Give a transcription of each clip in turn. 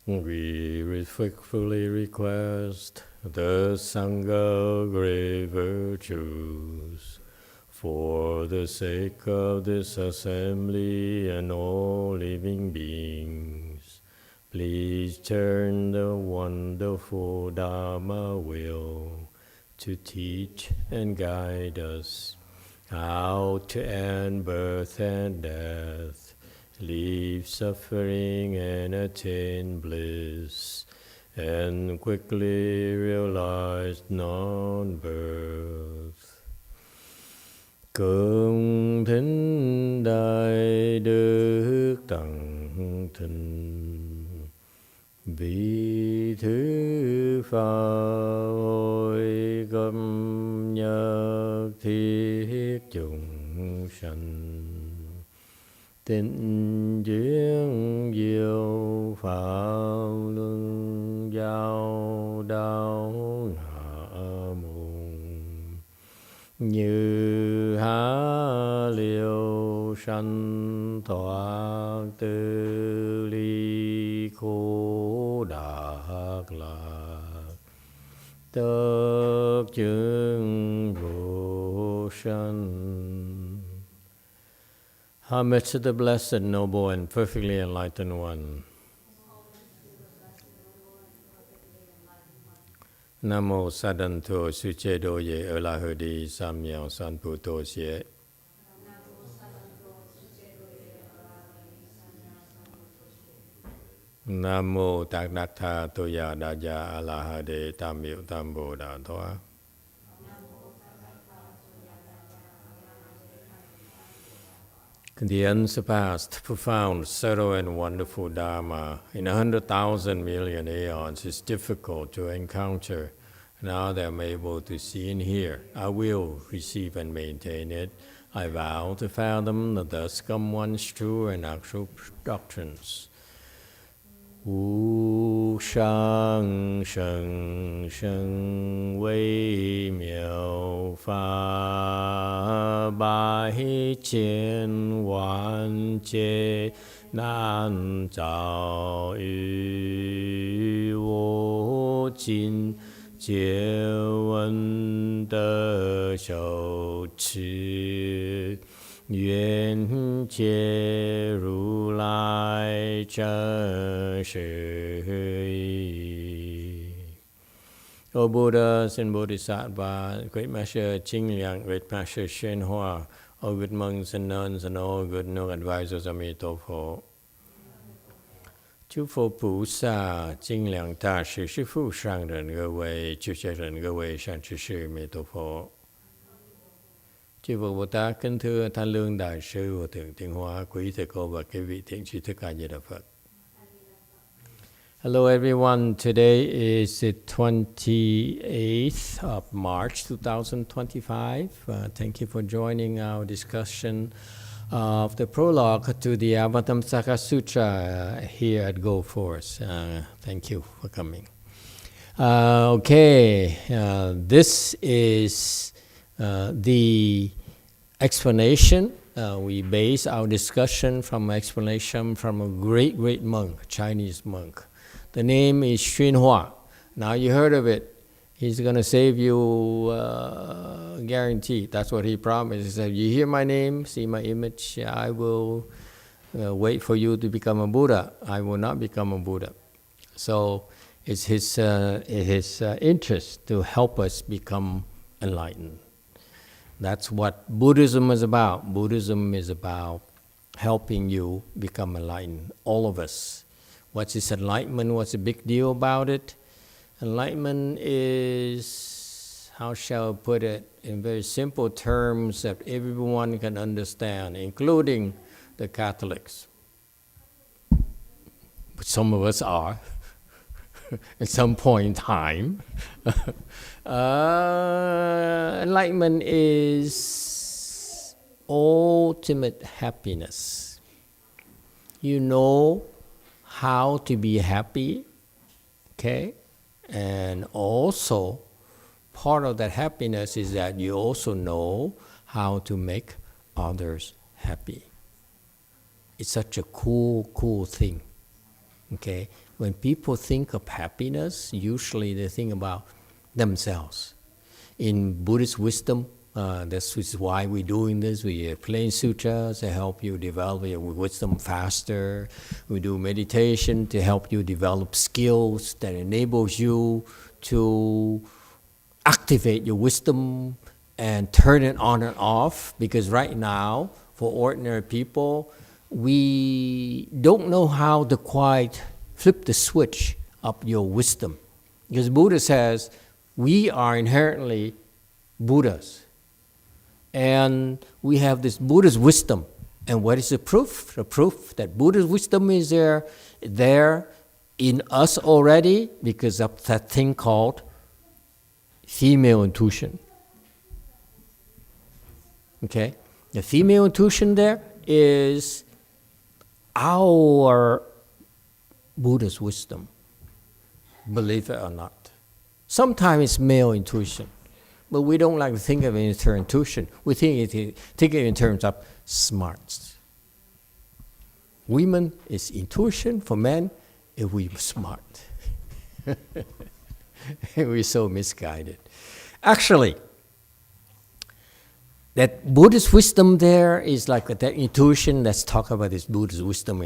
We respectfully request the Sangha great virtues for the sake of this assembly and all living beings. Please turn the wonderful Dharma wheel to teach and guide us how to end birth and death, leave suffering and attain bliss, and quickly realize non-birth. Cung thính đại đức tặng thịnh, vị thứ Pháp hội cập nhật thiết chúng sanh, tịnh duyên diệu pháp luân giao đạo hạ môn, như há liêu sanh thoát tư ly khổ đắc lạc, tất chứng vô sanh. Homage to the Blessed, Noble, and Perfectly Enlightened One. Namo Sadanto Suchedo Ye Erlahudi Samyang Sanputo Xie. Namo Taknatha Toya Daja Alahade Tamil Tambo Datoa. The unsurpassed, profound, subtle, and wonderful Dharma in 100,000 million aeons is difficult to encounter. Now that I'm able to see and hear, I will receive and maintain it. I vow to fathom the thus come one's true and actual doctrines. Wu shang sheng sheng wei miao fa bai qian wan jie nan zhao yu wo jin jie wen de xiu qi yuan jie ru lai zhen shi yi. O Buddhas and Bodhisattvas, Great Master Ching Liang, Great Master YongHua, all good monks and nuns, and all good no advisors of Emitofuo. 诸佛菩萨、精良大师、师父上人各位、诸家人各位、善知识弥陀佛。Chư Phật Bồ Tát kính thưa Thanh Lương Đại sư Hòa thượng Tiến Hóa, quý thầy cô và quý vị thiện tri thức A Di Đà Phật. Hello everyone. Today is the 28th of March 2025. Thank you for joining our discussion of the prologue to the Avatamsaka Sutra here at Go Force. Thank you for coming. This is the explanation. We base our discussion from an explanation from a great monk, Chinese monk. The name is YongHua. Now you heard of it. He's going to save you, guaranteed. That's what he promised. He said, you hear my name, see my image, I will wait for you to become a Buddha. I will not become a Buddha. So it's his interest to help us become enlightened. That's what Buddhism is about. Buddhism is about helping you become enlightened, all of us. What is enlightenment? What's the big deal about it? Enlightenment is, how shall I put it, in very simple terms that everyone can understand, including the Catholics. But some of us are, at some point in time. Enlightenment is ultimate happiness. You know how to be happy, okay? And also, part of that happiness is that you also know how to make others happy. It's such a cool thing, okay? when people think of happiness, usually they think about themselves. In Buddhist wisdom, this is why we're doing this. We explain sutras to help you develop your wisdom faster. We do meditation to help you develop skills that enables you to activate your wisdom and turn it on and off. Because right now, for ordinary people, we don't know how to quite flip the switch of your wisdom. Because Buddha says we are inherently Buddhas. And we have this Buddha's wisdom. And what is the proof? The proof that Buddha's wisdom is there in us already because of that thing called female intuition. Okay? The female intuition there is our Buddha's wisdom, believe it or not. Sometimes it's male intuition. But we don't like to think of it in terms of intuition. We think it in terms of smarts. Women is intuition. For men, if we're smart. We're so misguided. Actually, that Buddhist wisdom there is like that intuition. Let's talk about this Buddhist wisdom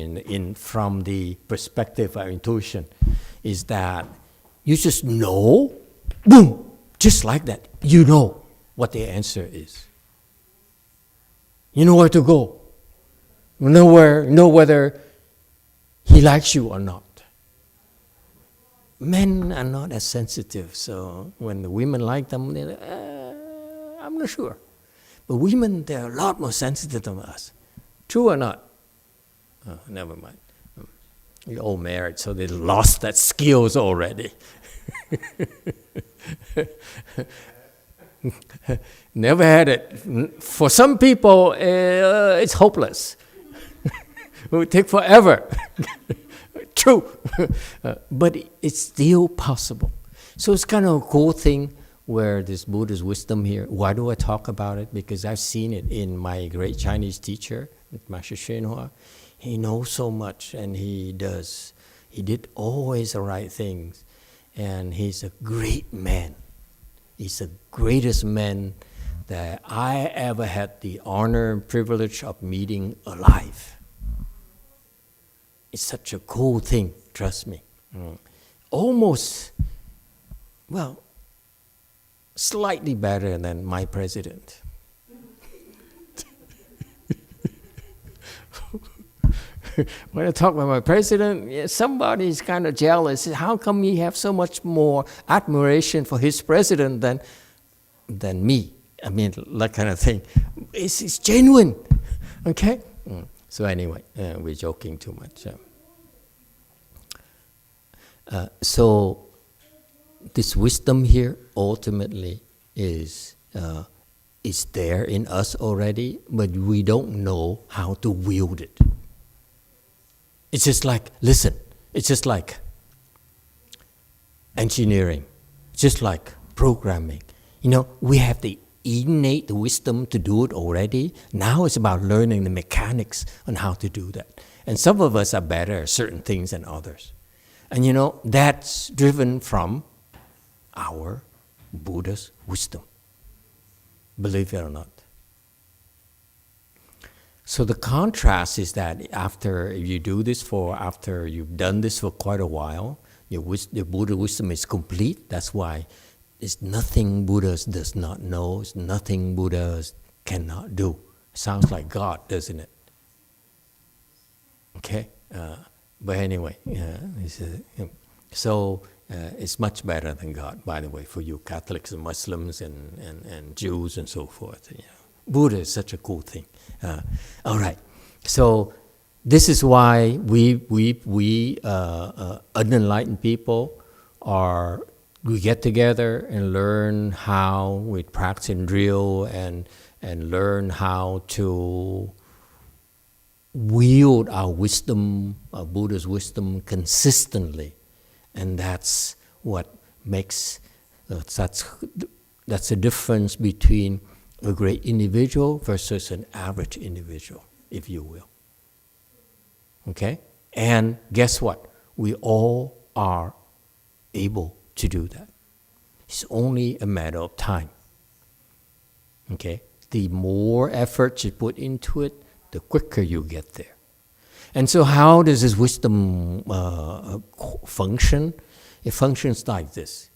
from the perspective of intuition. Is that you just know, boom. Just like that, you know what the answer is. You know where to go. You know whether he likes you or not. Men are not as sensitive, so when the women like them, they're like, I'm not sure. But women, they're a lot more sensitive than us. True or not? Oh, never mind. You're all married, so they lost that skills already. Never had it. For some people, it's hopeless. It would take forever. True. But it's still possible. So it's kind of a cool thing where this Buddha's wisdom here. Why do I talk about it? Because I've seen it in my great Chinese teacher, Master YongHua. He knows so much, and he did always the right things. And he's a great man. He's the greatest man that I ever had the honor and privilege of meeting alive. It's such a cool thing, trust me. Almost, well, slightly better than my president. When I talk about my president, somebody's kind of jealous. How come he have so much more admiration for his president than me? I mean, that kind of thing. It's genuine, okay? So anyway, we're joking too much. So this wisdom here ultimately is there in us already, but we don't know how to wield it. It's just like, listen, it's just like engineering, just like programming. You know, we have the innate wisdom to do it already. Now it's about learning the mechanics on how to do that. And some of us are better at certain things than others. And you know, that's driven from our Buddha's wisdom. Believe it or not. So the contrast is that after you've done this for quite a while, your Buddha wisdom is complete. That's why it's nothing Buddha does not know. It's nothing Buddha cannot do. Sounds like God, doesn't it? Okay? But anyway, it's much better than God, by the way, for you Catholics and Muslims and Jews and so forth. You know. Buddha is such a cool thing. All right, so this is why we unenlightened people we get together and learn how we practice and drill and learn how to wield our wisdom, our Buddha's wisdom consistently, and that's what makes that's the difference between a great individual versus an average individual, if you will. Okay? And guess what? We all are able to do that. It's only a matter of time. Okay? The more effort you put into it, the quicker you get there. And so how does this wisdom function? It functions like this.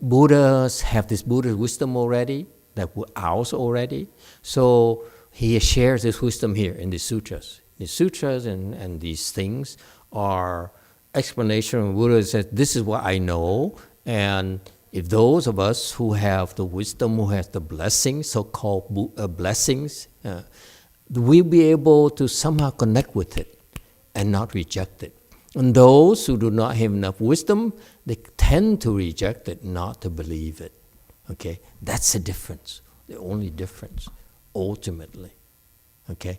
Buddhas have this Buddha wisdom already, that was ours already. So he shares this wisdom here in the sutras. The sutras and these things are explanation of Buddha says, this is what I know, and if those of us who have the wisdom, who has the blessings, so-called blessings, we'll be able to somehow connect with it and not reject it. And those who do not have enough wisdom, they tend to reject it, not to believe it. Okay? That's the difference, the only difference, ultimately. Okay?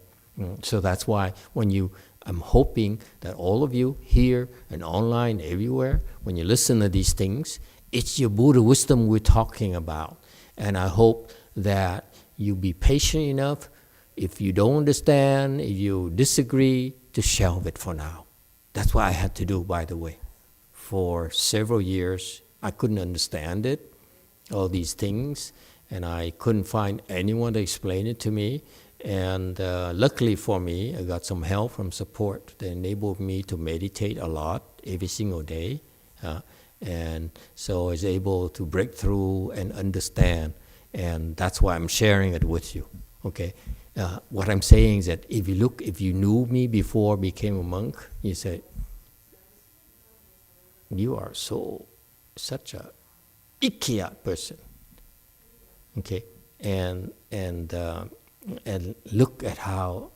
So that's why I'm hoping that all of you here and online, everywhere, when you listen to these things, it's your Buddha wisdom we're talking about. And I hope that you be patient enough. If you don't understand, if you disagree, to shelve it for now. That's what I had to do, by the way. For several years, I couldn't understand it, all these things, and I couldn't find anyone to explain it to me. And luckily for me, I got some help from support that enabled me to meditate a lot every single day. And so I was able to break through and understand. And that's why I'm sharing it with you. Okay? What I'm saying is that if you knew me before I became a monk, you say, you are such a ikiat person. Okay? And look at how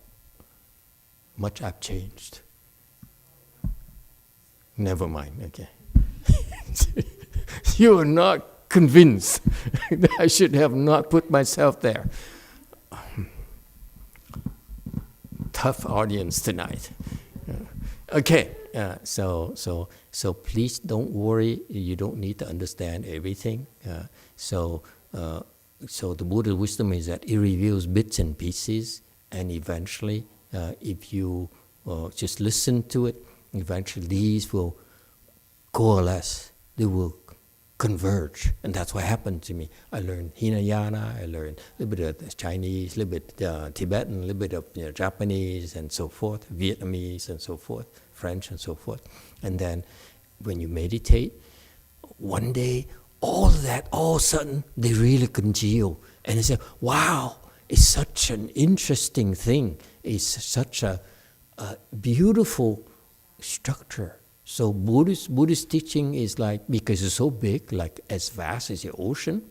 much I've changed. Never mind, okay. You are not convinced that I should have not put myself there. Tough audience tonight. Okay, so please don't worry. You don't need to understand everything. So the Buddha's wisdom is that it reveals bits and pieces, and eventually, if you just listen to it, eventually these will coalesce. They will converge, and that's what happened to me. I learned Hinayana, I learned a little bit of Chinese, a little bit Tibetan, a little bit of Japanese, and so forth, Vietnamese, and so forth, French, and so forth. And then when you meditate, one day, all of that, all of a sudden, they really congeal. And they say, wow, it's such an interesting thing. It's such a beautiful structure. So Buddhist teaching is like, because it's so big, like as vast as the ocean.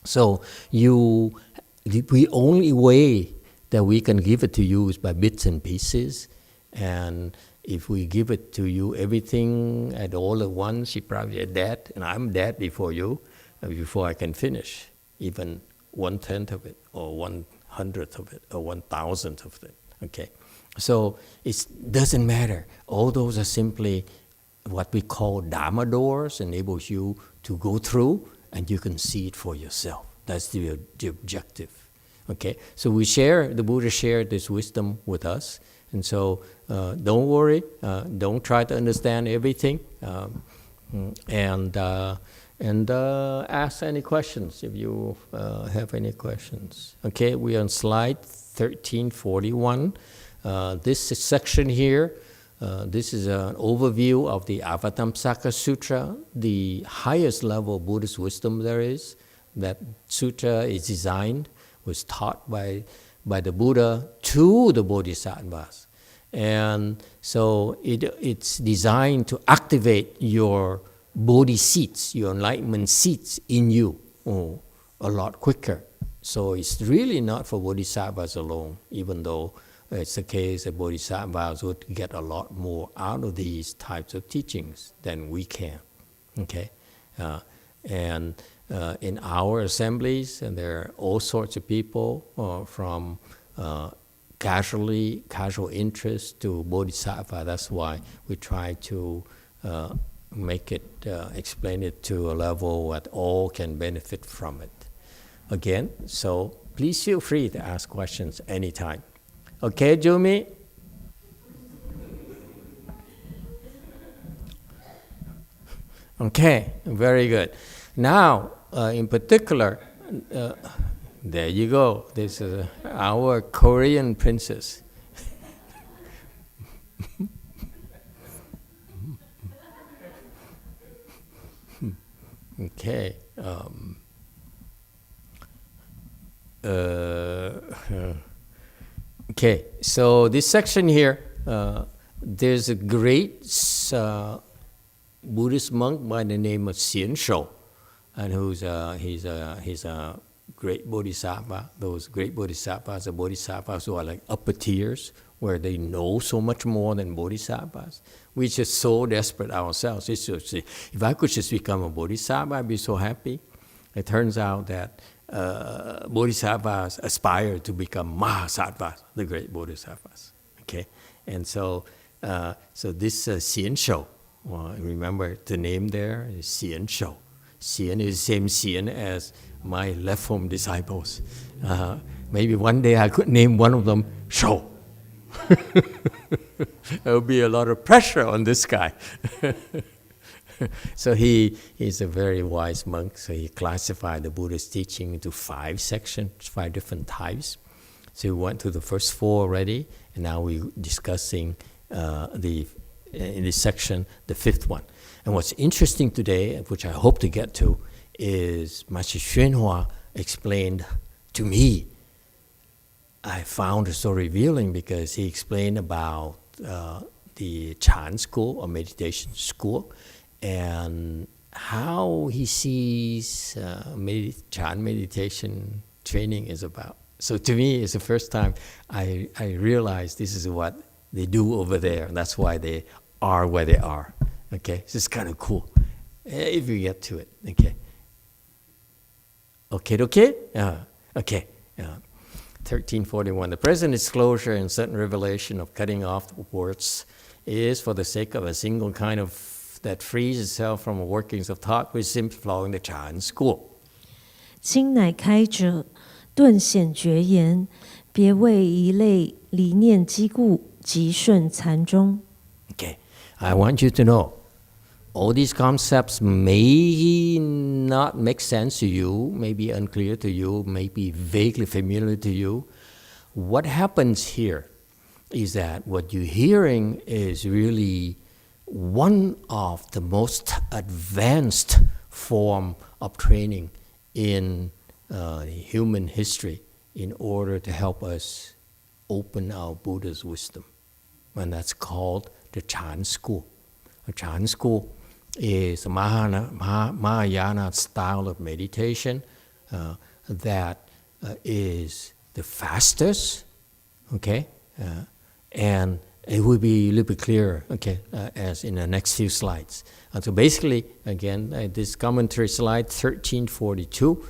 So the only way that we can give it to you is by bits and pieces. And if we give it to you, everything at all at once, you probably are dead, and I'm dead before you, before I can finish even 1/10 of it, or 1/100th of it, or 1,000th of it. Okay, so it doesn't matter. All those are simply what we call Dharma doors, enables you to go through, and you can see it for yourself. That's the objective. Okay, so the Buddha shared this wisdom with us. And so don't worry, don't try to understand everything, and ask any questions if you have any questions. Okay, we're on slide 1341. This section here, this is an overview of the Avatamsaka Sutra, the highest level of Buddhist wisdom there is. That sutra is designed, was taught by the Buddha to the Bodhisattvas. And so it's designed to activate your Bodhi seats, your enlightenment seats in you a lot quicker. So it's really not for Bodhisattvas alone, even though it's the case that Bodhisattvas would get a lot more out of these types of teachings than we can. Okay? And in our assemblies, and there are all sorts of people from casual interest to Bodhisattva. That's why we try to make it, explain it to a level that all can benefit from it. Again, so please feel free to ask questions anytime. Okay, Jumi? Okay, very good. Now, in particular, there you go. This is our Korean princess. Okay. Okay, so this section here, there's a great Buddhist monk by the name of Xian Shou, and he's a great bodhisattva. Those great bodhisattvas are bodhisattvas who are like upper tiers, where they know so much more than bodhisattvas. We're just so desperate ourselves. It's just, if I could just become a bodhisattva, I'd be so happy. It turns out that bodhisattvas aspire to become mahasattvas, the great bodhisattvas. Okay, and so this Xian Shou, remember the name there is Xian Shou. Xian is the same Xian as my left home disciples. Maybe one day I could name one of them Shou. There will be a lot of pressure on this guy. So he's a very wise monk. So he classified the Buddha's teaching into 5 sections, 5 different types. So we went to the first 4 already, and now we're discussing in this section the 5th one. And what's interesting today, which I hope to get to, is Master YongHua explained to me. I found it so revealing because he explained about the Chan school or meditation school and how he sees Chan meditation training is about. So to me, it's the first time I realized this is what they do over there. And that's why they are where they are. Okay, so it's kind of cool if you get to it. Okay. Okay. 1341. The present disclosure and certain revelation of cutting off words is for the sake of a single kind of that frees itself from the workings of thought, which simply following the Chan school. 今乃开者，顿显绝言，别为一类理念积固，即顺禅宗。 Okay, I want you to know, all these concepts may not make sense to you, may be unclear to you, may be vaguely familiar to you. What happens here is that what you're hearing is really one of the most advanced form of training in human history in order to help us open our Buddha's wisdom. And that's called the Chan school. A Chan school is a Mahayana style of meditation that is the fastest, okay? And it will be a little bit clearer, okay, as in the next few slides. So basically, again, this commentary slide 1342,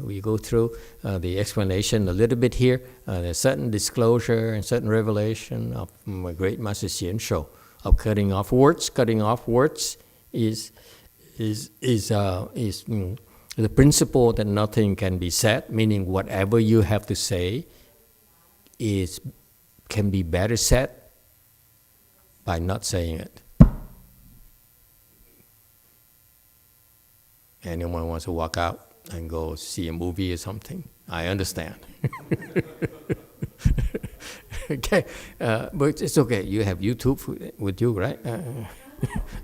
we go through the explanation a little bit here. There's certain disclosure and certain revelation of my great Master Xian Shou of cutting off words. Cutting off words is the principle that nothing can be said, meaning whatever you have to say can be better said by not saying it. Anyone wants to walk out and go see a movie or something? I understand. Okay, but it's okay. You have YouTube with you, right?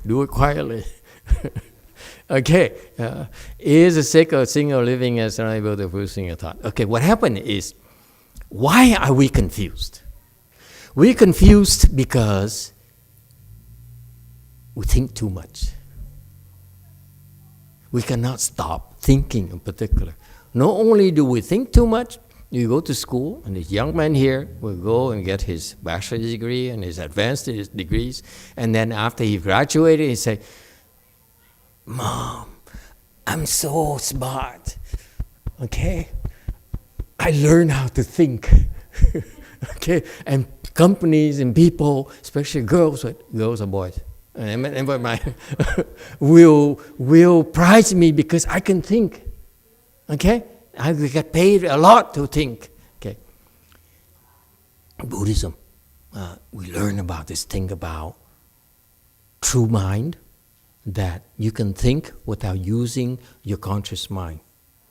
Do it quietly. Okay, is the sake of single living as unable to producing a thought. Okay, what happened is, why are we confused? We're confused because we think too much. We cannot stop thinking in particular. Not only do we think too much, you go to school, and this young man here will go and get his bachelor's degree and his advanced degrees, and then after he graduated, he say, "Mom, I'm so smart, okay? I learned how to think." Okay, and companies and people, especially girls or boys, will prize me because I can think. Okay, I get paid a lot to think. Okay, Buddhism, we learn about this thing about true mind, that you can think without using your conscious mind.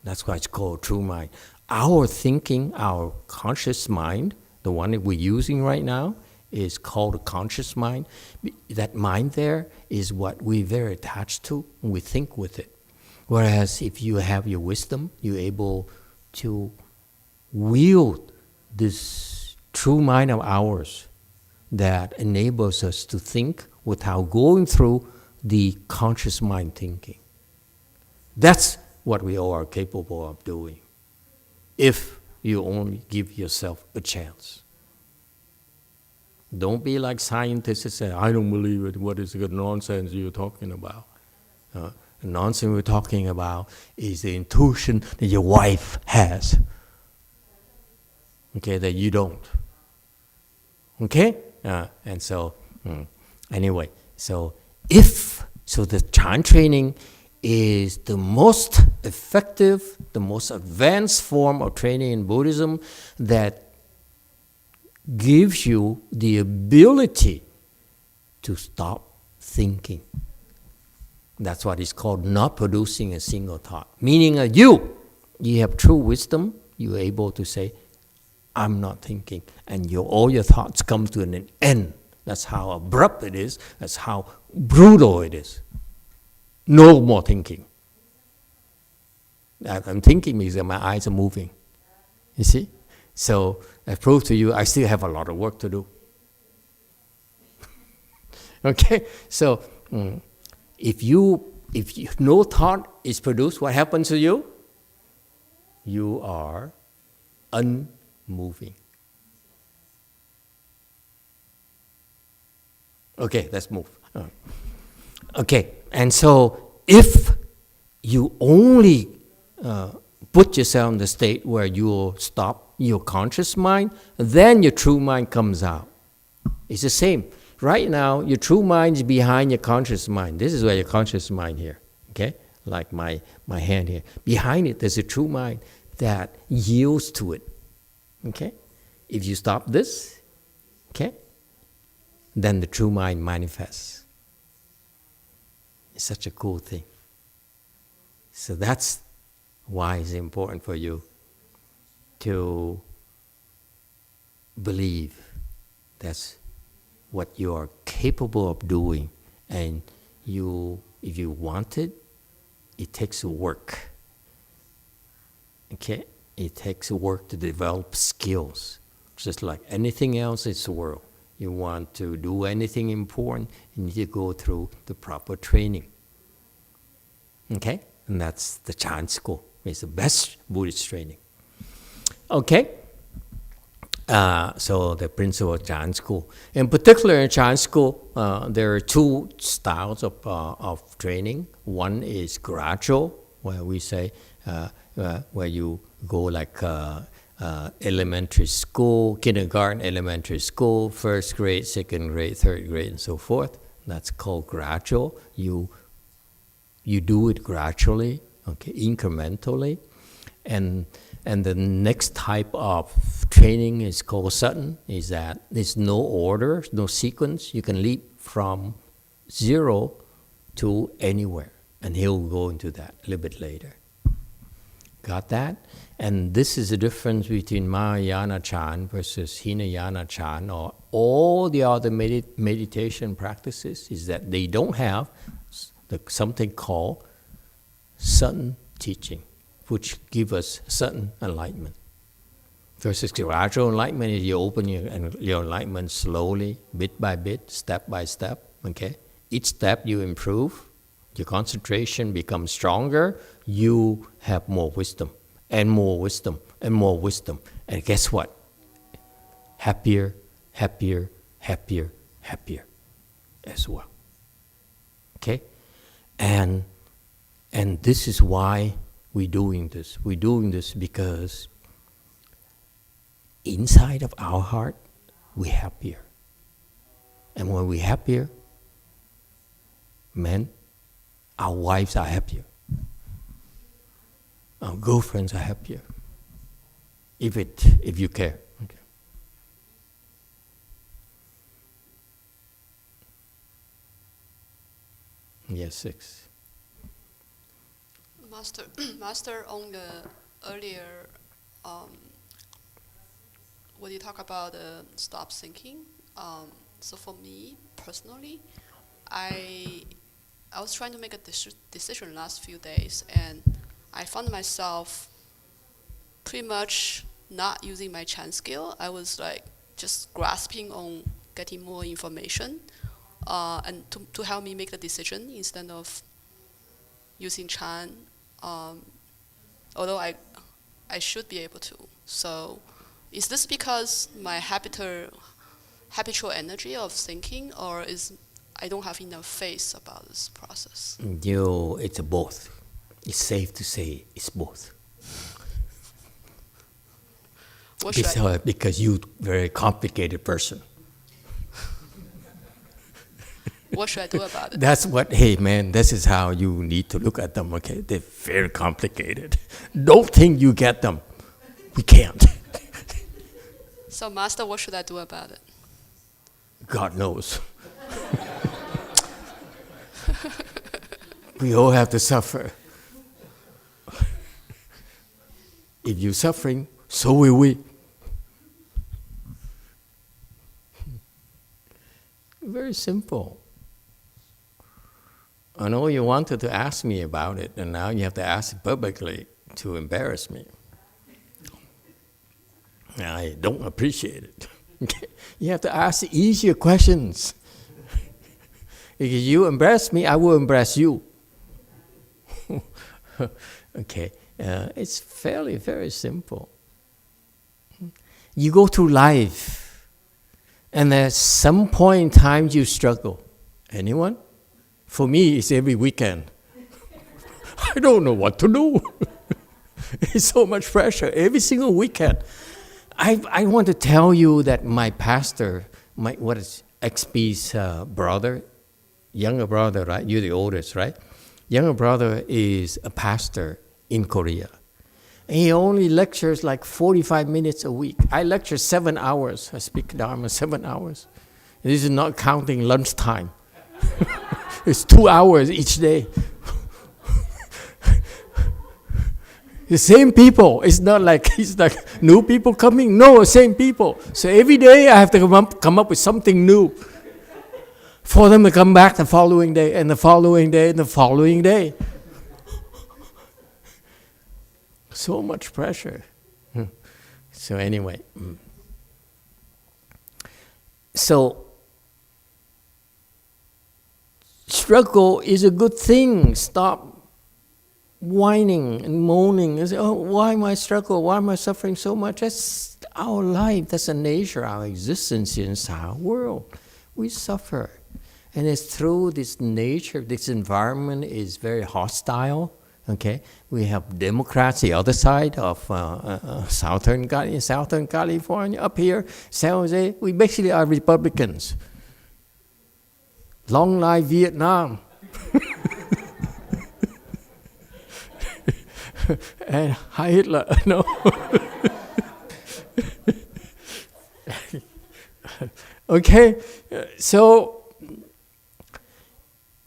That's why it's called true mind. Our thinking, our conscious mind, the one that we're using right now, is called a conscious mind. That mind there is what we're very attached to, and we think with it. Whereas if you have your wisdom, you're able to wield this true mind of ours that enables us to think without going through the conscious mind thinking. That's what we all are capable of doing, if you only give yourself a chance. Don't be like scientists that say, I don't believe it, what is the nonsense you're talking about? The nonsense we're talking about is the intuition that your wife has, okay, that you don't. Okay? And so, anyway, so the Chan training is the most effective, the most advanced form of training in Buddhism that gives you the ability to stop thinking. That's what is called not producing a single thought. Meaning that you have true wisdom, you're able to say, I'm not thinking. And all your thoughts come to an end. That's how abrupt it is. That's how brutal it is. No more thinking. I'm thinking because my eyes are moving. You see? So I prove to you I still have a lot of work to do. Okay? So if no thought is produced, what happens to you? You are unmoving. Okay, let's move. Okay, and so if you only put yourself in the state where you'll stop your conscious mind, then your true mind comes out. It's the same. Right now, your true mind is behind your conscious mind. This is where your conscious mind here, okay? Like my hand here. Behind it, there's a true mind that yields to it, okay? If you stop this, okay, then the true mind manifests. It's such a cool thing. So that's why it's important for you to believe that's what you are capable of doing. And if you want it, it takes work. Okay? It takes work to develop skills. Just like anything else in the world. You want to do anything important, you need to go through the proper training. Okay? And that's the Chan school. It's the best Buddhist training. Okay? So the principle of Chan school. In particular, in Chan school, there are two styles of training. One is gradual, where we say, where you go like elementary school, kindergarten, elementary school, first grade, second grade, third grade, and so forth. That's called gradual. You do it gradually, okay, incrementally. And the next type of training is called sudden, is that there's no order, no sequence. You can leap from 0 to anywhere. And he'll go into that a little bit later. Got that? And this is the difference between Mahayana Chan versus Hinayana Chan, or all the other meditation practices, is that they don't have something called sudden teaching, which give us sudden enlightenment. Versus gradual enlightenment is you open your enlightenment slowly, bit by bit, step by step. Okay? Each step you improve, your concentration becomes stronger, you have more wisdom, and more wisdom, and more wisdom. And guess what? Happier, happier, happier, happier as well. Okay? And this is why we're doing this. We're doing this because inside of our heart, we're happier. And when we're happier, men, our wives are happier. Our girlfriends are happier. If you care. Okay. Yes, 6. Master, on the earlier, when you talk about stop thinking, so for me personally, I was trying to make a decision last few days, and I found myself pretty much not using my Chan skill. I was like just grasping on getting more information, and to help me make the decision instead of using Chan. Although I should be able to. So, is this because my habitual energy of thinking, or is I don't have enough faith about this process? It's both. It's safe to say it's both. Because you're a very complicated person. What should I do about it? That's what, hey man, this is how you need to look at them, okay? They're very complicated. Don't think you get them. We can't. So, Master, what should I do about it? God knows. We all have to suffer. If you're suffering, so will we. Very simple. I know you wanted to ask me about it, and now you have to ask it publicly to embarrass me. I don't appreciate it. You have to ask easier questions. If you embarrass me, I will embarrass you. Okay, it's very simple. You go through life, and at some point in time you struggle. Anyone? For me, it's every weekend. I don't know what to do. It's so much pressure every single weekend. I want to tell you that my pastor, XP's brother, younger brother, right? You're the oldest, right? Younger brother is a pastor in Korea. And he only lectures like 45 minutes a week. I lecture 7 hours. I speak Dharma 7 hours. This is not counting lunchtime. It's 2 hours each day. The same people. It's not like it's like new people coming. No, same people. So every day I have to come up with something new for them to come back the following day and the following day and the following day. So much pressure. So anyway. So struggle is a good thing. Stop whining and moaning and say, oh, why am I struggling? Why am I suffering so much? That's our life. That's the nature, our existence in our world. We suffer. And it's through this nature, this environment is very hostile. Okay, we have Democrats, the other side of Southern California. Up here, San Jose, we basically are Republicans. Long life Vietnam. And Hi Hitler, no. Okay, so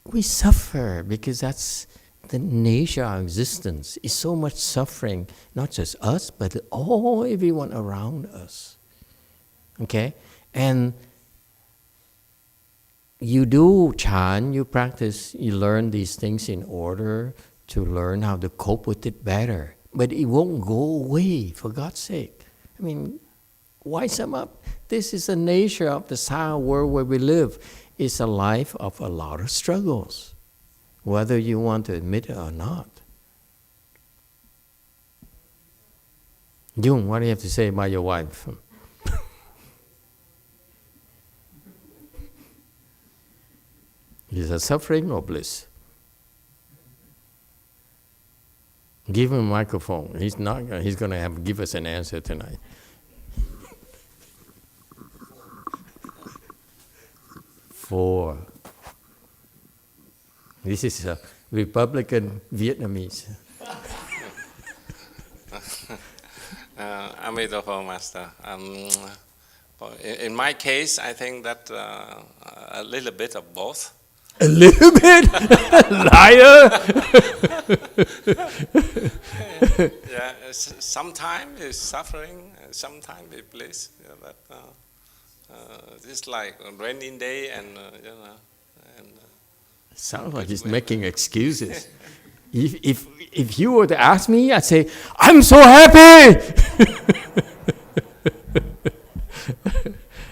we suffer because that's the nature of our existence. Is so much suffering, not just us, but everyone around us. Okay, and you do Chan, you practice, you learn these things in order to learn how to cope with it better. But it won't go away, for God's sake. I mean, wise them up. This is the nature of the Sao world where we live. It's a life of a lot of struggles, whether you want to admit it or not. Jung, what do you have to say about your wife? Is it suffering or bliss? Give him a microphone. He's going to give us an answer tonight. Four. This is a Republican Vietnamese. Emitofuo, Master. In my case, I think that a little bit of both. A little bit? Liar! Yeah, sometimes it's suffering, sometimes it's bliss. Yeah, but it's like a rainy day, and Sounds like he's making excuses. If you were to ask me, I'd say, I'm so happy!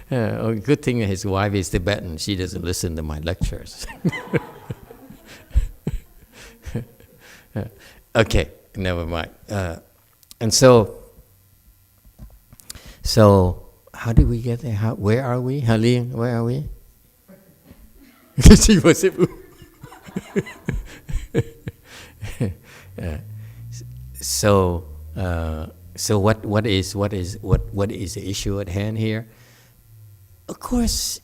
Good thing his wife is Tibetan. She doesn't listen to my lectures. Okay, never mind. And so how did we get there? Where are we? Halin, where are we? She was So what is the issue at hand here? Of course,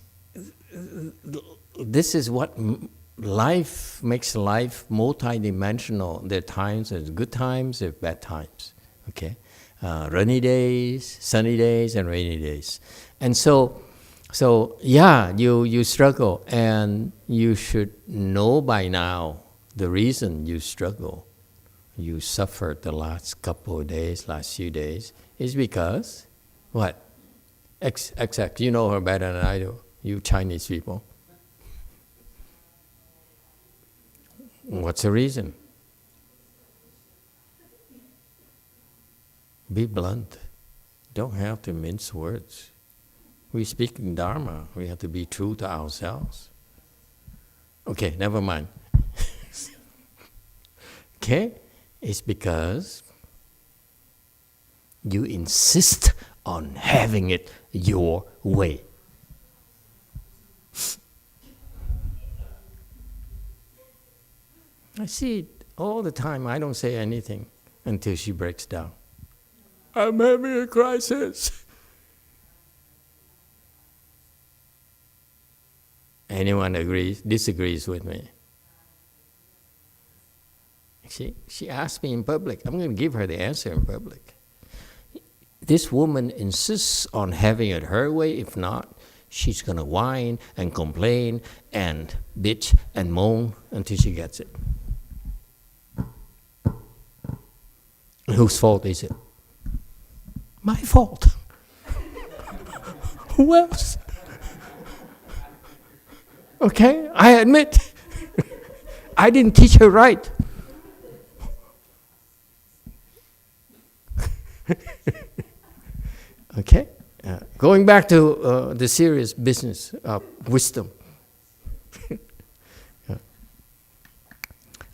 this is what life makes life multidimensional. There are times, there's good times, there are bad times. Okay, rainy days, sunny days, and rainy days. And so yeah, you struggle, and you should know by now the reason you struggle. You suffered the last couple of days, last few days, is because what? Exact. You know her better than I do, you Chinese people. What's the reason? Be blunt. Don't have to mince words. We speak in Dharma. We have to be true to ourselves. Okay, never mind. Okay? It's because you insist on having it your way. I see it all the time. I don't say anything until she breaks down. I'm having a crisis. Anyone disagrees with me? She asked me in public. I'm going to give her the answer in public. This woman insists on having it her way. If not, she's going to whine and complain and bitch and moan until she gets it. Whose fault is it? My fault. Who else? Okay, I admit. I didn't teach her right. Okay, going back to the serious business of wisdom.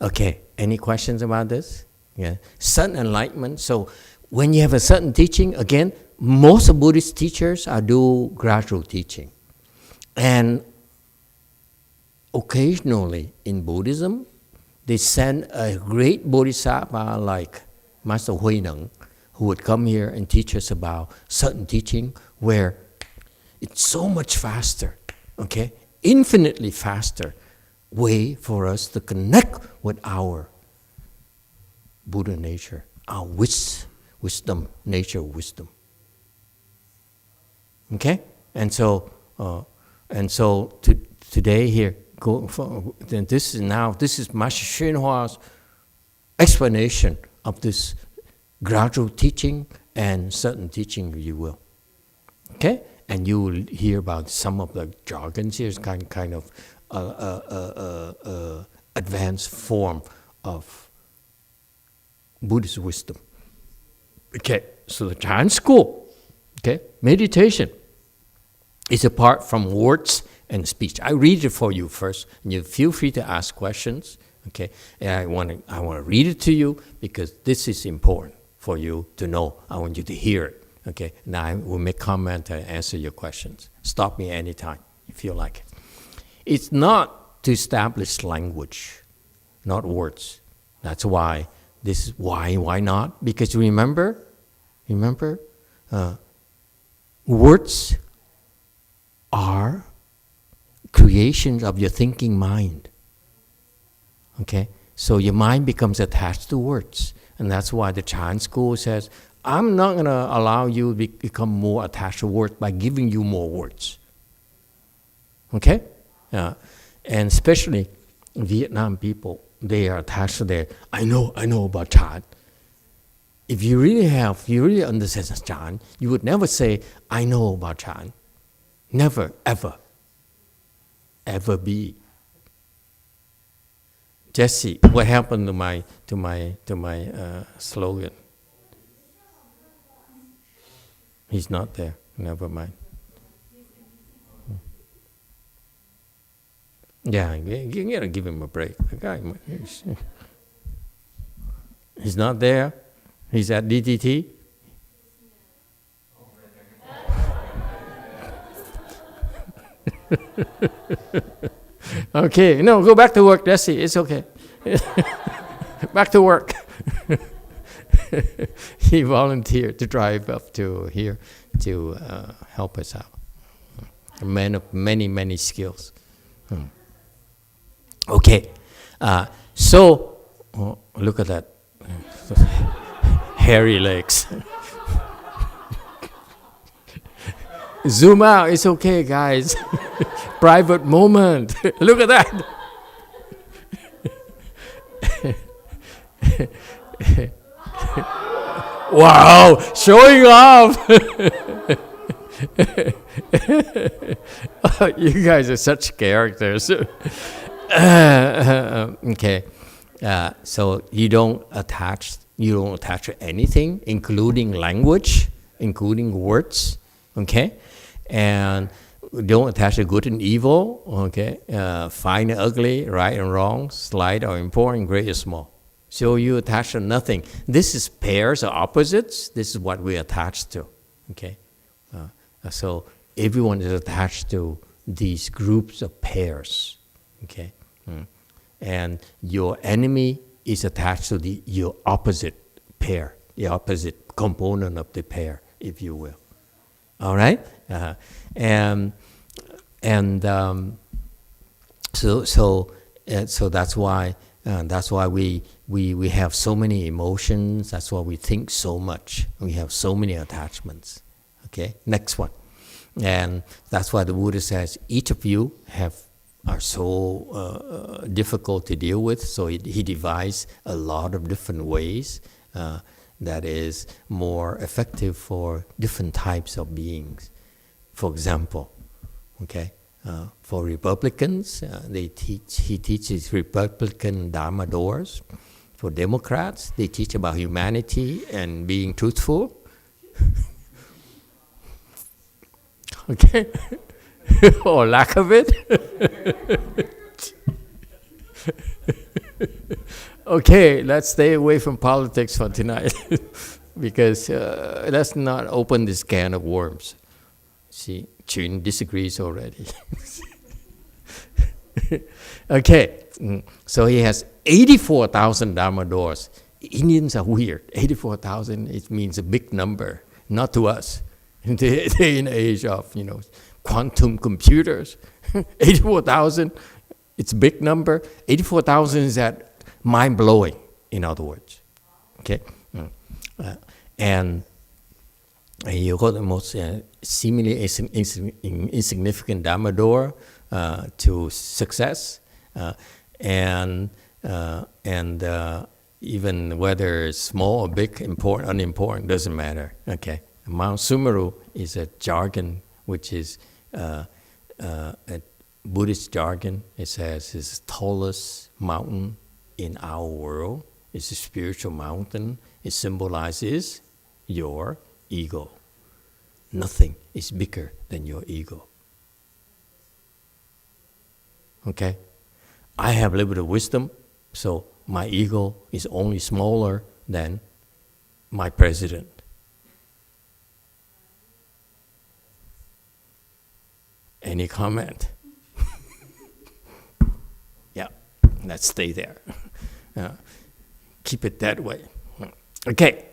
Okay, any questions about this? Yeah, sudden enlightenment. So when you have a sudden teaching, again, most of Buddhist teachers do gradual teaching. And occasionally in Buddhism, they send a great bodhisattva like Master Hui Neng, who would come here and teach us about sudden teaching, where it's so much faster, okay, infinitely faster way for us to connect with our Buddha nature, our wisdom, nature of wisdom. Okay, and so today here, this is Master YongHua's explanation of this gradual teaching and sudden teaching, if you will. Okay, and you will hear about some of the jargons here, kind of advanced form of Buddhist wisdom. Okay, so the Chan school, okay, meditation is apart from words and speech. I read it for you first, and you feel free to ask questions. Okay, and I want to read it to you because this is important for you to know. I want you to hear it. Okay, now I will make comment and answer your questions. Stop me anytime you feel like it. It's not to establish language, not words. That's why this is why not? Because remember, words are creations of your thinking mind. Okay, so your mind becomes attached to words. And that's why the Chan school says, I'm not going to allow you to become more attached to words by giving you more words. Okay? And especially Vietnam people, they are attached to their, I know about Chan. If you really understand Chan, you would never say, I know about Chan. Never, ever be. Jesse, what happened to my slogan? He's not there. Never mind. Yeah, you gotta give him a break. The guy, he's not there. He's at DTT. Okay, no, go back to work, Jesse. It's okay. Back to work. He volunteered to drive up to here to help us out. A man of many skills. Okay, so look at that. Hairy legs. Zoom out, it's okay, guys. Private moment. Look at that. Wow, showing off. You guys are such characters. Okay, so you don't attach to anything, including language, including words. Okay, and don't attach to good and evil. Okay, fine and ugly, right and wrong, slight or important, great or small. So you attach to nothing. This is pairs or opposites. This is what we attach to. Okay, so everyone is attached to these groups of pairs. Okay, and your enemy is attached to your opposite pair, the opposite component of the pair, if you will. All right, so that's why we have so many emotions. That's why we think so much. We have so many attachments. Okay, next one, and that's why the Buddha says each of you are so difficult to deal with. So he devised a lot of different ways that is more effective for different types of beings. For example, okay, for Republicans, he teaches Republican Dharma doors. For Democrats, they teach about humanity and being truthful. Okay, or lack of it. Okay, let's stay away from politics for tonight, because let's not open this can of worms. See, Chun disagrees already. Okay, so he has 84,000 Dharma doors. Indians are weird. 84,000, it means a big number, not to us. They're in the age of, quantum computers. 84,000, it's a big number. 84,000 is that mind-blowing, in other words. Okay? And you got the most seemingly insignificant Dharma door to success, and even whether it's small or big, important, unimportant, doesn't matter. Okay, Mount Sumeru is a jargon, which is a Buddhist jargon. It says it's the tallest mountain in our world. It's a spiritual mountain. It symbolizes your ego. Nothing is bigger than your ego. Okay? I have a little bit of wisdom, so my ego is only smaller than my president. Any comment? Yeah, let's stay there. Keep it that way. Okay.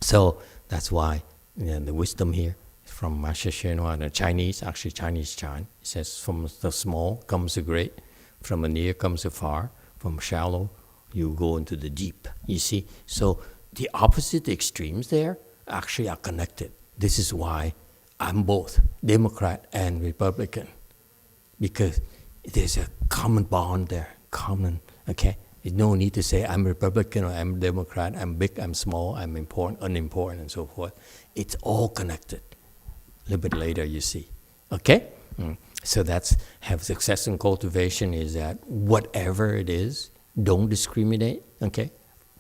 So that's why the wisdom here from Master Shenhua, the Chinese, actually Chinese Chan, it says from the small comes the great, from the near comes the far, from shallow you go into the deep. You see? So the opposite extremes there actually are connected. This is why I'm both Democrat and Republican, because there's a common bond there, common, okay? There's no need to say I'm Republican or I'm Democrat, I'm big, I'm small, I'm important, unimportant, and so forth. It's all connected. A little bit later, you see, okay? So that's, have success in cultivation is that whatever it is, don't discriminate, okay?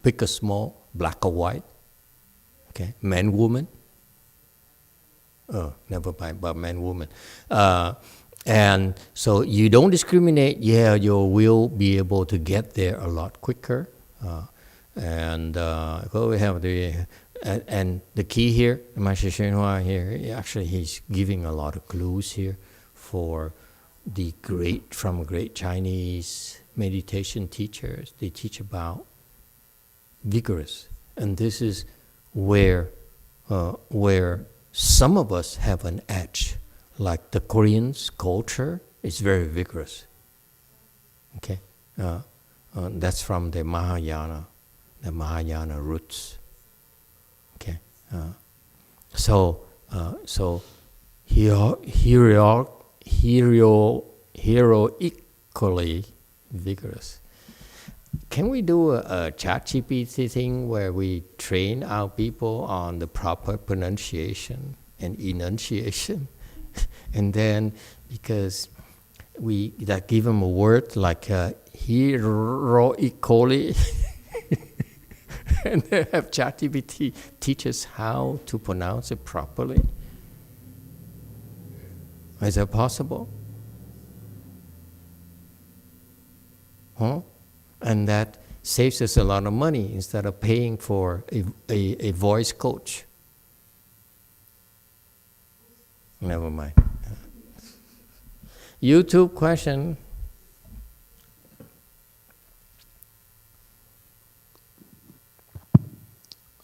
Big or small, black or white, okay? Man, woman. Oh, never mind about man, woman. And so you don't discriminate, you will be able to get there a lot quicker. We have and the key here, Master YongHua here, actually he's giving a lot of clues here for from great Chinese meditation teachers. They teach about vigorous. And this is where some of us have an edge. Like the Koreans' culture is very vigorous. Okay, that's from the Mahayana roots. Okay, so heroically vigorous. Can we do a ChatGPT thing where we train our people on the proper pronunciation and enunciation? And then, because we give them a word like heroically, and then have ChatGPT teach us how to pronounce it properly. Is that possible? Huh? And that saves us a lot of money instead of paying for a voice coach. Never mind. YouTube question.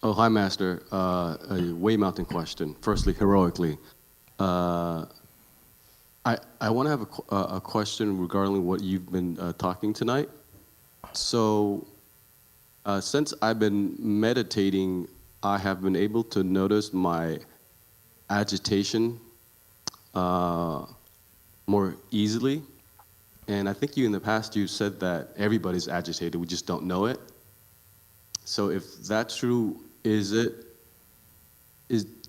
Oh, hi, Master. A way mountain question. Firstly, heroically. I want to have a question regarding what you've been talking tonight. So, since I've been meditating, I have been able to notice my agitation more easily. And I think in the past you said that everybody's agitated, we just don't know it. So if that's true,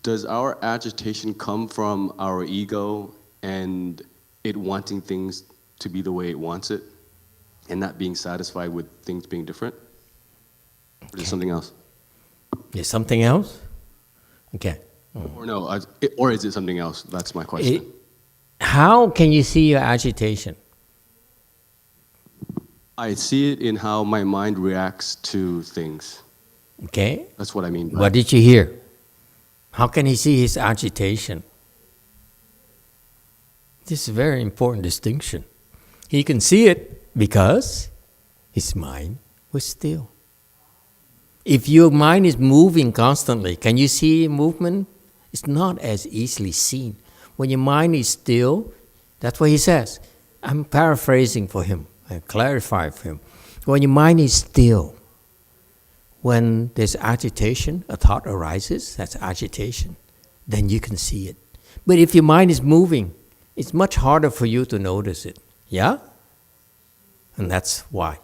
does our agitation come from our ego and it wanting things to be the way it wants it and not being satisfied with things being different? Or is it something else? Is something else? Okay. Or no, or is it something else? That's my question. How can you see your agitation? I see it in how my mind reacts to things. Okay. That's what I mean. What did you hear? How can he see his agitation? This is a very important distinction. He can see it because his mind was still. If your mind is moving constantly, can you see movement? It's not as easily seen. When your mind is still, that's what he says. I'm paraphrasing for him. I clarify for him. When your mind is still, when there's agitation, a thought arises, that's agitation, then you can see it. But if your mind is moving, it's much harder for you to notice it. Yeah? And that's why.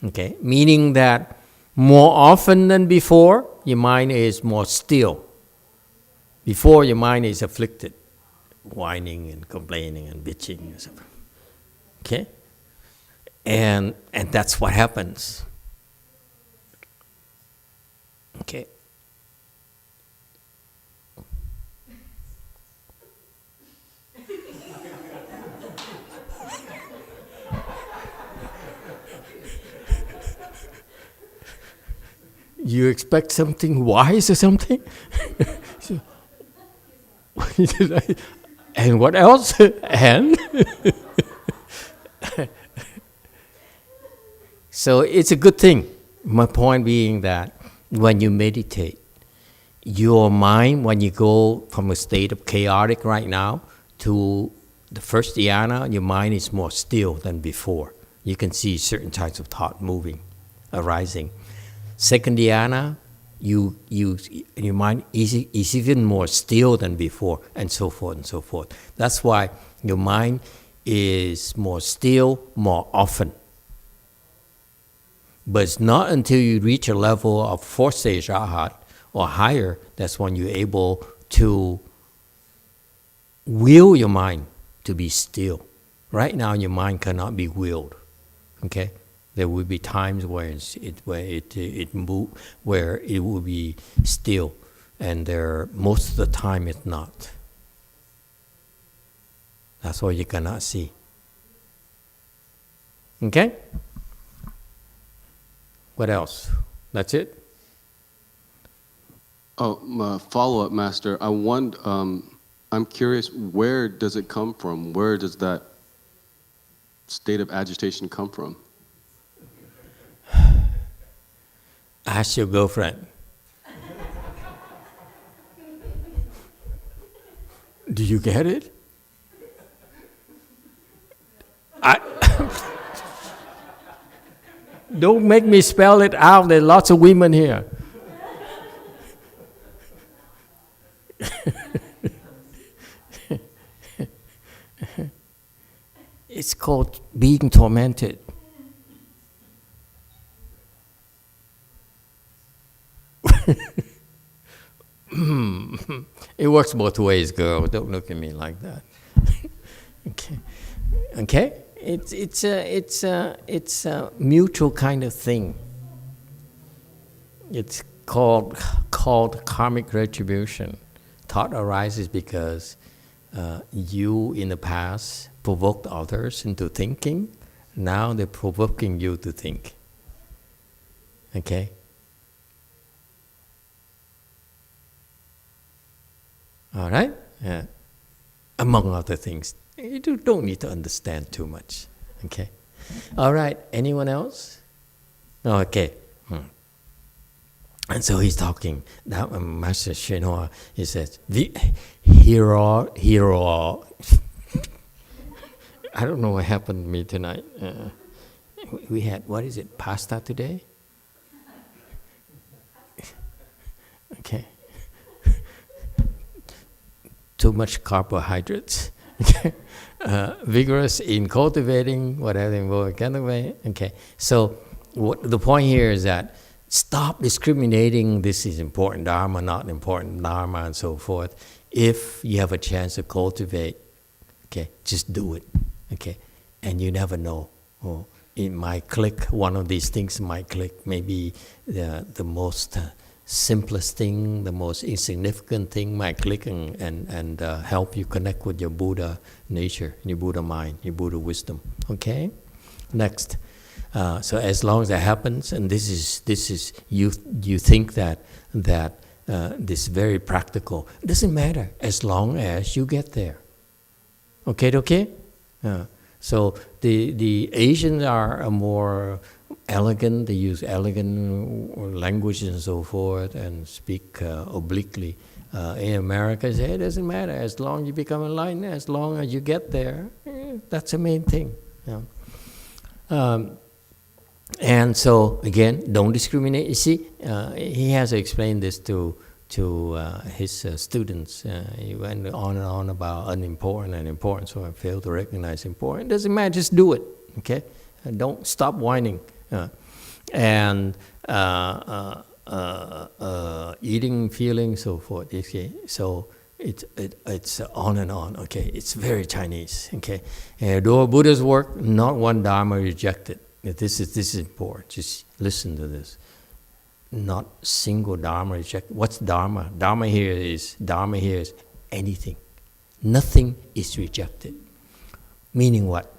Okay? Meaning that more often than before, your mind is more still. Before, your mind is afflicted, whining and complaining and bitching and stuff. Okay? And that's what happens. Okay. You expect something wise or something? And what else? And? So it's a good thing. My point being that when you meditate, your mind, when you go from a state of chaotic right now to the first dhyana, your mind is more still than before. You can see certain types of thought moving, arising. Second dhyana, your mind is even more still than before, and so forth and so forth. That's why your mind is more still more often. But it's not until you reach a level of fourth stage Arhat or higher, that's when you're able to will your mind to be still. Right now, your mind cannot be willed. Okay, there will be times where where it will be still, and there most of the time it's not. That's what you cannot see. Okay. What else? That's it? Oh, follow-up, Master. I'm curious, where does it come from? Where does that state of agitation come from? Ask your girlfriend. Do you get it? Don't make me spell it out. There are lots of women here. It's called being tormented. It works both ways, girl. Don't look at me like that. Okay. Okay? It's a mutual kind of thing. It's called karmic retribution. Thought arises because you in the past provoked others into thinking. Now they're provoking you to think. Okay? All right? Yeah. Among other things. You don't need to understand too much. Okay? All right. Anyone else? Okay. And so he's talking. Now, Master YongHua, he says, hero. I don't know what happened to me tonight. We had, what is it, pasta today? Okay. Too much carbohydrates. Vigorous in cultivating whatever kind of way. Okay. So the point here is that stop discriminating. This is important Dharma, not important Dharma, and so forth. If you have a chance to cultivate, okay, just do it. Okay, and you never know. Oh, it might click. One of these things might click. Maybe the most simplest thing, the most insignificant thing might click and help you connect with your Buddha nature, your Buddha mind, your Buddha wisdom. Okay, next. So as long as that happens, and this is you think that this is very practical. It doesn't matter as long as you get there. Okay. So the Asians are more elegant. They use elegant language and so forth, and speak obliquely. In America, say it doesn't matter as long as you become enlightened. As long as you get there, that's the main thing. Yeah. And so again, don't discriminate. You see, he has explained this to his students. He went on and on about unimportant and important, so I failed to recognize important. It doesn't matter, just do it, okay? And don't stop whining. Eating, feeling, so forth, okay? So it's on and on, okay? It's very Chinese, okay? And adore Buddha's work, not one Dharma rejected. This is important, just listen to this. Not single Dharma rejected. What's Dharma? Dharma here is anything. Nothing is rejected. Meaning what?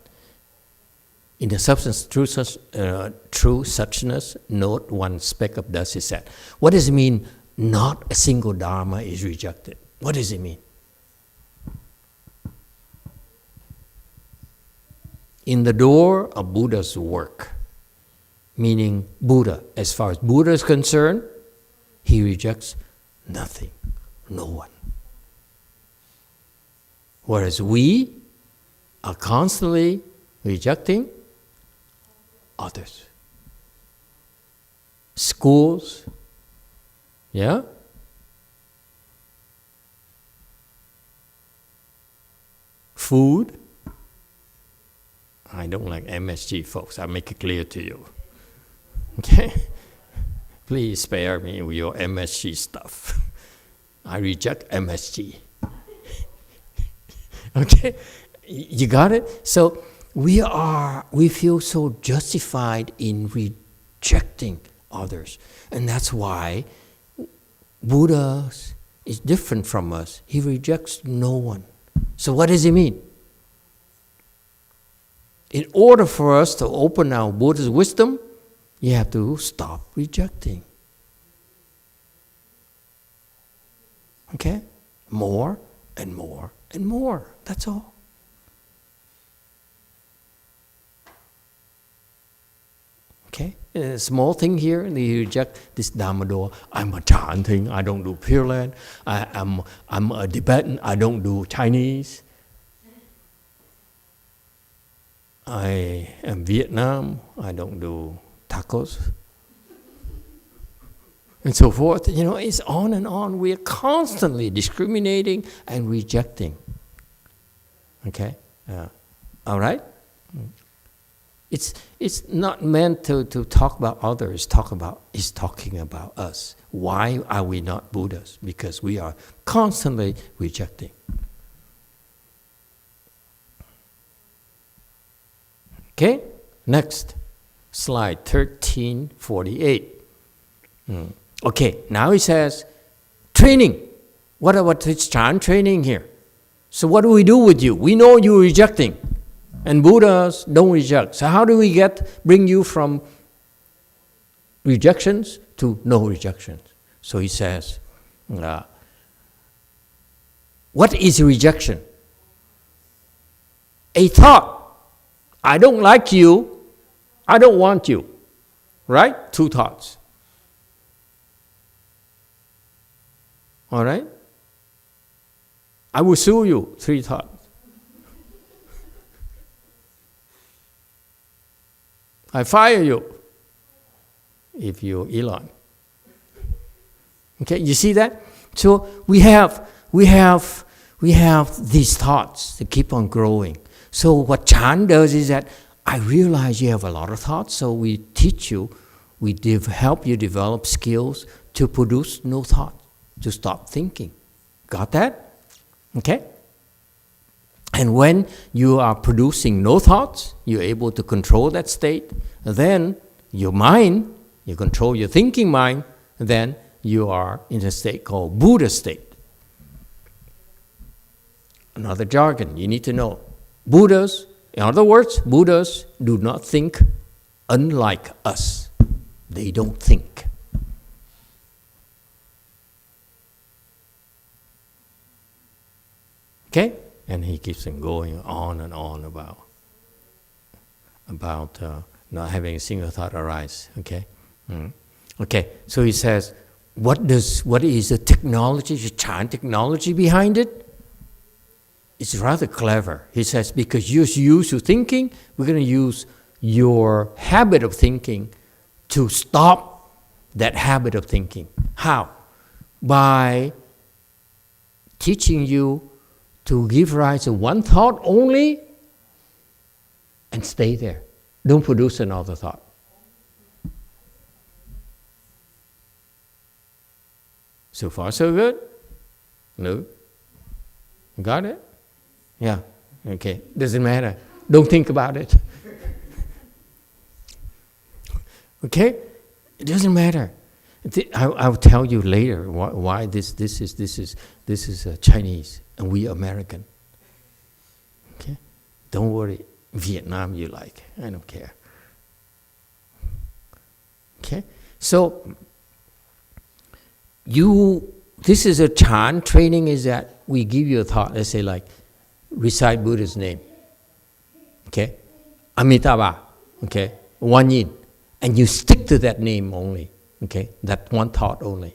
In the substance, true suchness, not one speck of dust is said. What does it mean, not a single Dharma is rejected? What does it mean? In the door of Buddha's work, meaning Buddha, as far as Buddha is concerned, he rejects nothing, no one. Whereas we are constantly rejecting others. Schools, yeah? Food, don't like MSG, folks. I'll make it clear to you. Okay? Please spare me with your MSG stuff. I reject MSG. Okay? You got it? So we feel so justified in rejecting others. And that's why Buddha is different from us. He rejects no one. So what does it mean? In order for us to open our Buddha's wisdom, you have to stop rejecting. Okay? More and more and more. That's all. Okay? A small thing here, and you reject this Dharma door. I'm a chanting, I don't do Pure Land. I'm a Tibetan, I don't do Chinese. I am Vietnam, I don't do tacos. And so forth. You know, it's on and on. We are constantly discriminating and rejecting. Okay? All right? It's not meant to talk about others. It's talking about us. Why are we not Buddhas? Because we are constantly rejecting. Okay? Next. Slide 1348. Okay, now he says, training. What about this Chan training here? So what do we do with you? We know you're rejecting. And Buddhas don't reject. So how do we bring you from rejections to no rejections? So he says, what is rejection? A thought. I don't like you. I don't want you. Right? Two thoughts. All right? I will sue you. Three thoughts. I fire you if you're Elon. Okay, you see that? So we have these thoughts that keep on growing. So what Chan does is that I realize you have a lot of thoughts, so we teach you, we help you develop skills to produce no thought, to stop thinking. Got that? Okay? And when you are producing no thoughts, you're able to control that state. Then your mind, you control your thinking mind, then you are in a state called Buddha state. Another jargon you need to know. Buddhas, in other words, Buddhas do not think unlike us. They don't think. Okay? And he keeps on going on and on about not having a single thought arise. Okay? Okay, so he says, what is the technology, the Chan technology behind it? It's rather clever. He says, because you're used to thinking, we're going to use your habit of thinking to stop that habit of thinking. How? By teaching you to give rise to one thought only and stay there. Don't produce another thought. So far, so good? No? Got it? Yeah. Okay. Doesn't matter. Don't think about it. Okay? It doesn't matter. I'll tell you later why this is Chinese and we American. Okay? Don't worry. Vietnam you like. I don't care. Okay? So this is a Chan training, is that we give you a thought, let's say like recite Buddha's name. Okay? Amitabha. Okay? One yin. And you stick to that name only. Okay? That one thought only.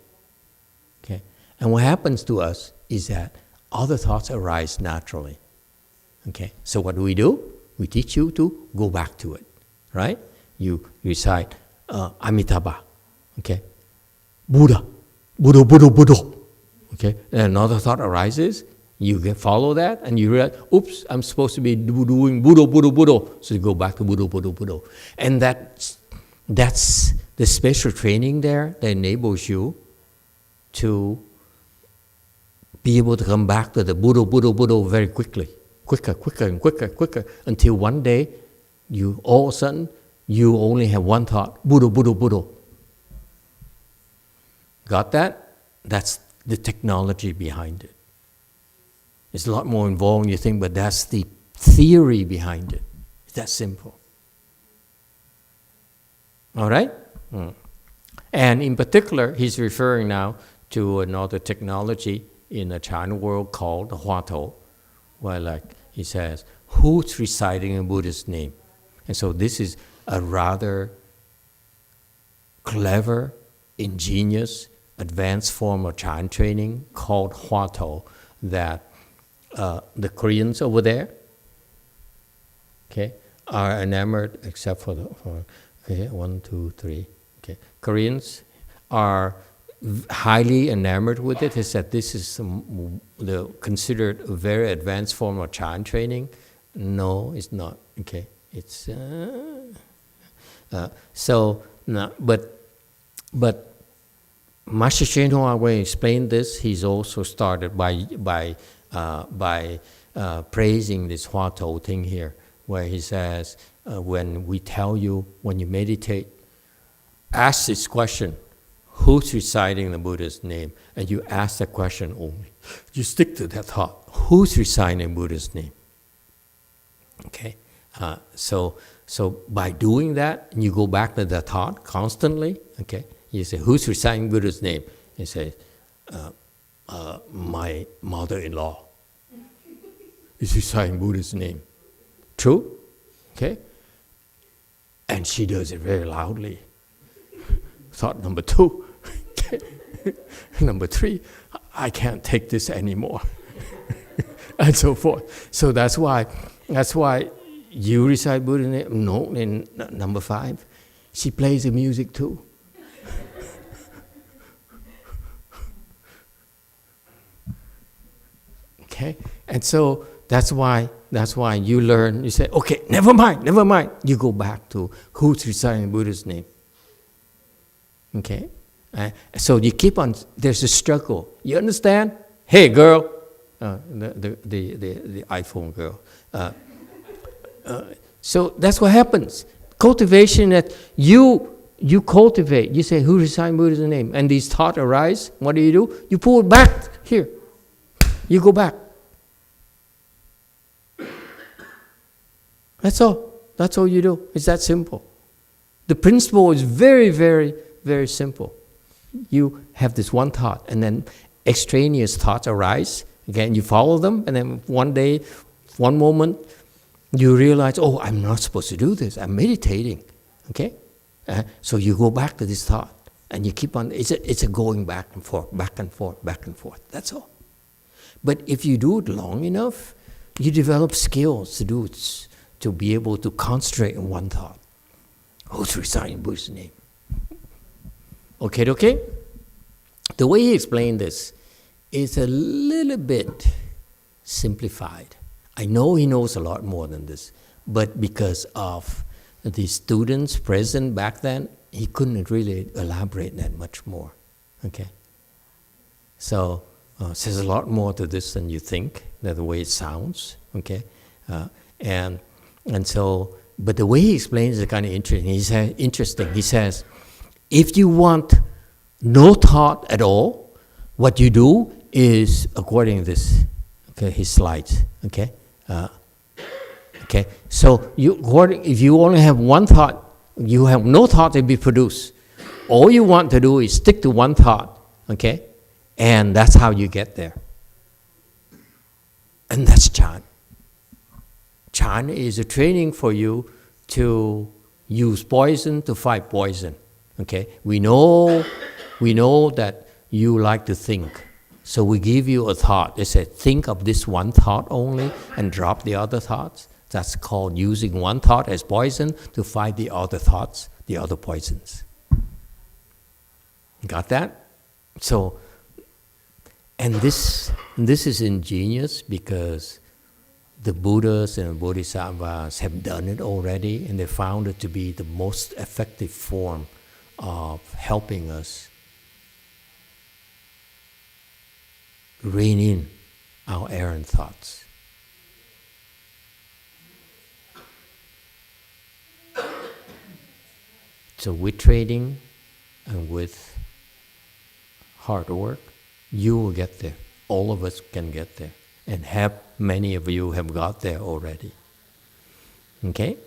Okay? And what happens to us is that other thoughts arise naturally. Okay? So what do? We teach you to go back to it. Right? You recite Amitabha. Okay? Buddha. Buddha. Okay? And another thought arises, You follow that, and you realize, oops, I'm supposed to be doing Buddha, Buddha, Buddha. So you go back to Buddha, Buddha, Buddha. And that's the special training there that enables you to be able to come back to the Buddha, Buddha, Buddha very quickly. Quicker, and quicker, until one day, all of a sudden, you only have one thought, Buddha, Buddha, Buddha. Got that? That's the technology behind it. It's a lot more involved than you think, but that's the theory behind it. It's that simple. All right? And in particular, he's referring now to another technology in the China world called the Huatou, where like he says, who's reciting a Buddha's name? And so this is a rather clever, ingenious, advanced form of Chan training called Huatou that the Koreans over there, okay, are enamored, except for okay, 1, 2, 3. Okay, Koreans are highly enamored with it. They said this is considered a very advanced form of Chan training. No, it's not. Okay, it's but Master Hsuan Hua, when he explained this, he's also started by praising this Huatou thing here, where he says, when we tell you, when you meditate, ask this question, who's reciting the Buddha's name? And you ask that question only. You stick to that thought. Who's reciting Buddha's name? Okay? So by doing that, you go back to the thought constantly. Okay? You say, who's reciting Buddha's name? You say, my mother-in-law is reciting Buddha's name. True? Okay? And she does it very loudly. Thought number 2. Okay. Number 3, I can't take this anymore. And so forth. So that's why you recite Buddha's name. No, in number 5, she plays the music too. Okay? And so that's why you learn, you say, okay, never mind. You go back to who's reciting Buddha's name. Okay? So you keep on, there's a struggle. You understand? Hey, girl. The iPhone girl. So that's what happens. Cultivation that you cultivate. You say, who reciting Buddha's name? And these thoughts arise. What do? You pull it back here. You go back. That's all. That's all you do. It's that simple. The principle is very, very, very simple. You have this one thought, and then extraneous thoughts arise. Again, you follow them, and then one day, one moment, you realize, oh, I'm not supposed to do this. I'm meditating. Okay? So you go back to this thought, and you keep on. It's a going back and forth, back and forth, back and forth. That's all. But if you do it long enough, you develop skills to do it, to be able to concentrate on one thought. Who's reciting Buddha's name? Okay? The way he explained this is a little bit simplified. I know he knows a lot more than this, but because of the students present back then, he couldn't really elaborate that much more. Okay? So there's a lot more to this than you think, the way it sounds. Okay? And so, but the way he explains is kind of interesting. He says, if you want no thought at all, what you do is, according to this, okay, his slides, okay? Okay, so if you only have one thought, you have no thought to be produced. All you want to do is stick to one thought, okay? And that's how you get there. And that's Chan. Chan is a training for you to use poison to fight poison. Okay? We know that you like to think. So we give you a thought. They say, think of this one thought only and drop the other thoughts. That's called using one thought as poison to fight the other thoughts, the other poisons. Got that? So, And this is ingenious because the Buddhas and Bodhisattvas have done it already, and they found it to be the most effective form of helping us rein in our errant thoughts. So with trading and with hard work, you will get there. All of us can get there. And many of you have got there already. Okay?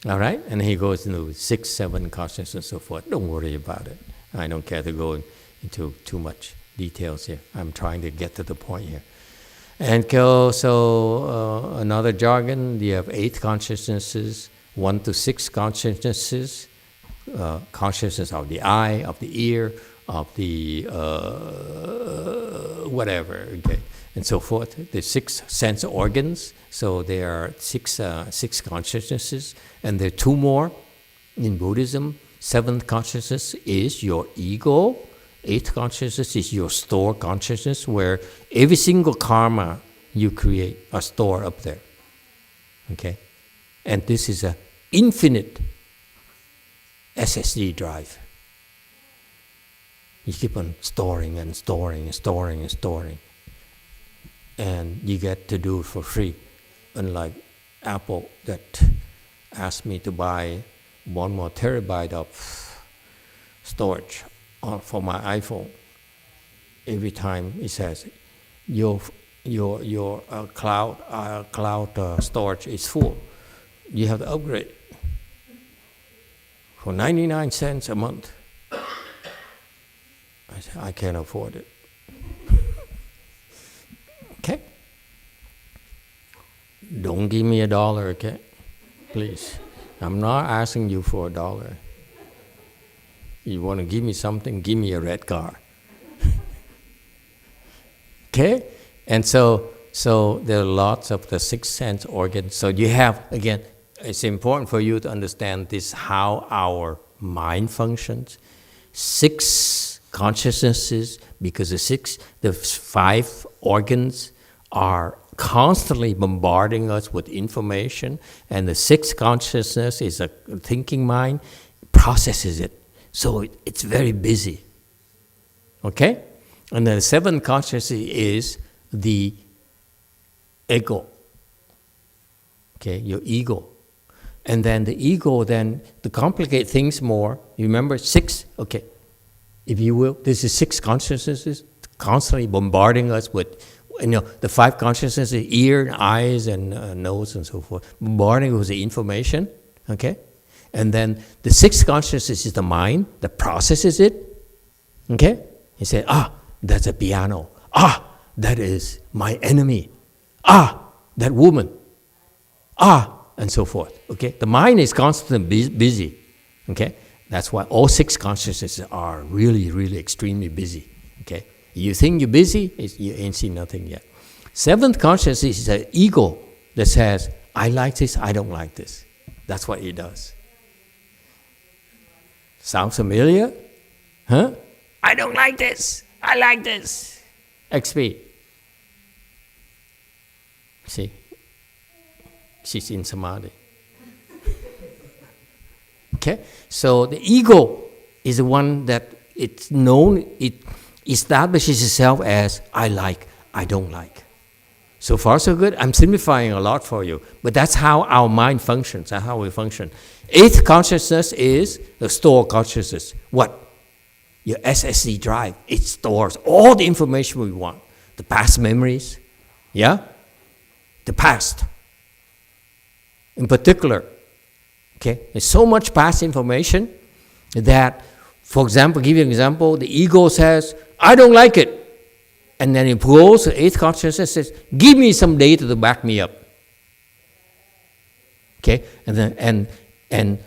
All right? And he goes into 6, 7 consciousness and so forth. Don't worry about it. I don't care to go into too much details here. I'm trying to get to the point here. And so another jargon, you have 8 consciousnesses, 1 to 6 consciousnesses, consciousness of the eye, of the ear, of the whatever, okay, and so forth. The 6 sense organs, so there are 6 consciousnesses, and there are 2 more in Buddhism. 7th consciousness is your ego. 8th consciousness is your store consciousness, where every single karma you create are stored up there. Okay? And this is an infinite SSD drive. You keep on storing and storing and storing and storing. And you get to do it for free. Unlike Apple that asked me to buy 1 more terabyte of storage for my iPhone. Every time it says your cloud storage is full, you have to upgrade for 99 cents a month. I said, I can't afford it. Okay? Don't give me $1, okay? Please. I'm not asking you for $1. You want to give me something, give me a red car. Okay? And so there are lots of the 6 sense organs. So you have, again, it's important for you to understand this, how our mind functions. 6 consciousnesses, because the 5 organs are constantly bombarding us with information, and the 6th consciousness is a thinking mind, processes it. So it's very busy. Okay? And the 7th consciousness is the ego. Okay, your ego. And then the ego, then, to complicate things more, you remember 6? Okay, if you will, this is 6 consciousnesses constantly bombarding us with, the 5 consciousnesses, ear, eyes, and nose, and so forth, bombarding us with the information, okay? And then the 6th consciousness is the mind that processes it, okay? You say, that's a piano. That is my enemy. That woman. And so forth, okay? The mind is constantly busy, okay? That's why all 6 consciousnesses are really, really extremely busy, okay? You think you're busy, you ain't seen nothing yet. 7th consciousness is an ego that says, I like this, I don't like this. That's what it does. Sound familiar? Huh? I don't like this, I like this. XP. See? She's in samadhi. Okay? So the ego is the one that it's known, it establishes itself as I like, I don't like. So far so good. I'm simplifying a lot for you, but that's how our mind functions, that's how we function. 8th consciousness is the store consciousness. What? Your SSD drive. It stores all the information we want. The past memories, yeah? The past. In particular, okay? There's so much past information that, for example, give you an example, the ego says, I don't like it. And then it pulls, the 8th consciousness says, give me some data to back me up. Okay? And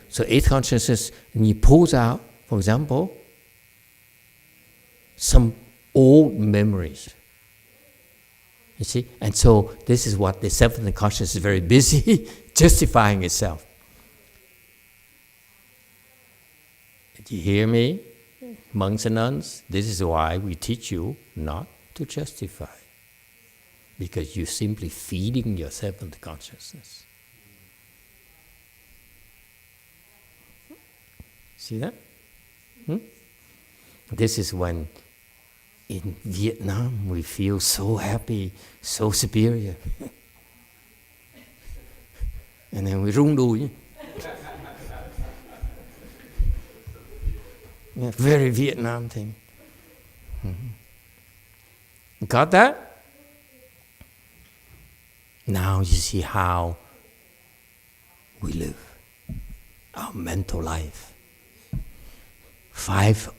so 8th consciousness, and he pulls out, for example, some old memories. You see? And so this is what the 7th consciousness is very busy justifying itself. Do you hear me? Monks and nuns, this is why we teach you not to justify. Because you're simply feeding yourself into consciousness. See that? This is when in Vietnam we feel so happy, so superior. And then we rung đùi. Yeah, very Vietnam thing. Got that? Now you see how we live, our mental life. 5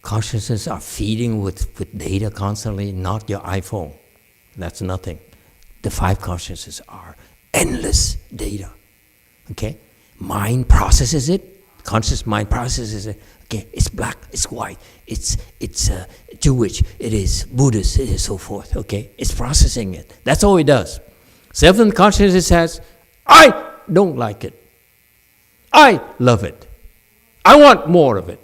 consciousnesses are feeding with data constantly, not your iPhone. That's nothing. The 5 consciousnesses are endless data. Okay? Mind processes it. Conscious mind processes it. Okay, it's black, it's white, it's Jewish, it is Buddhist, it is so forth. Okay, it's processing it. That's all it does. Self-consciousness says, I don't like it. I love it. I want more of it.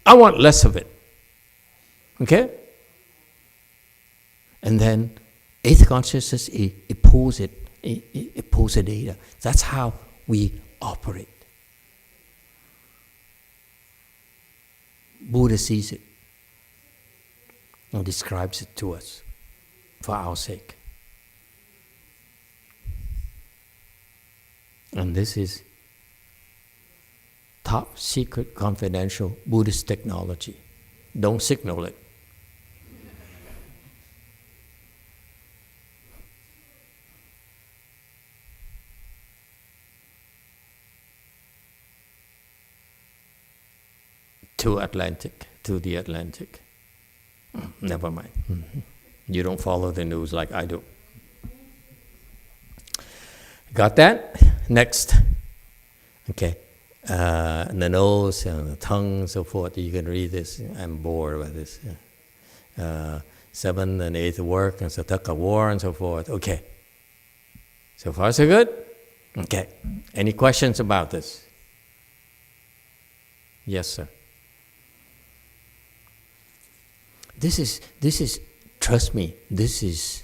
I want less of it. Okay? And then 8th consciousness, it pulls it. It pulls the data. That's how we operate. Buddha sees it and describes it to us for our sake. And this is top secret confidential Buddhist technology. Don't signal it. To the Atlantic. Never mind. You don't follow the news like I do. Got that? Next. Okay. The nose and the tongue and so forth. You can read this. I'm bored with this. 7th and 8th work and Sataka war and so forth. Okay. So far so good? Okay. Any questions about this? Yes, sir. This is, trust me, this is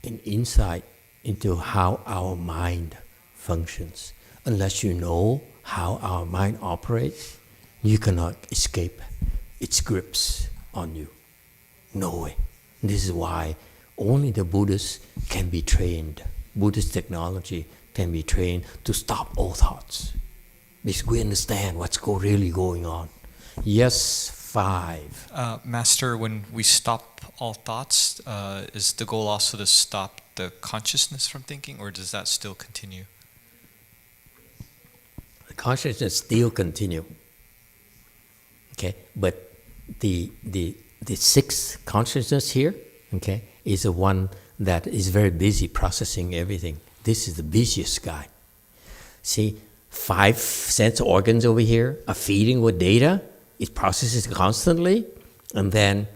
an insight into how our mind functions. Unless you know how our mind operates, you cannot escape its grips on you. No way. This is why only the Buddhists can be trained. Buddhist technology can be trained to stop all thoughts. Because we understand what's really going on. Yes, 5. Master, when we stop all thoughts, is the goal also to stop the consciousness from thinking, or does that still continue? The consciousness still continue. Okay, but the 6th consciousness here, okay, is the one that is very busy processing everything. This is the busiest guy. See, 5 sense organs over here are feeding with data. It processes constantly, and then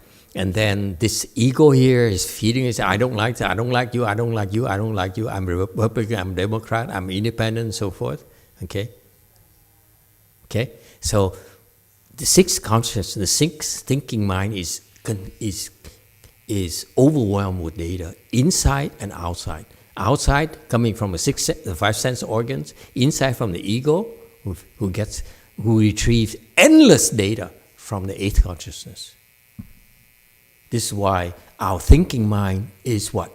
this ego here is feeding it. I don't like that. I don't like you. I don't like you. I don't like you. I'm Republican. I'm Democrat. I'm independent, and so forth. Okay. Okay. So the 6th consciousness, the 6th thinking mind is overwhelmed with data, inside and outside. Outside, coming from the 5 sense organs, inside from the ego, who retrieves endless data from the 8th consciousness. This is why our thinking mind is what?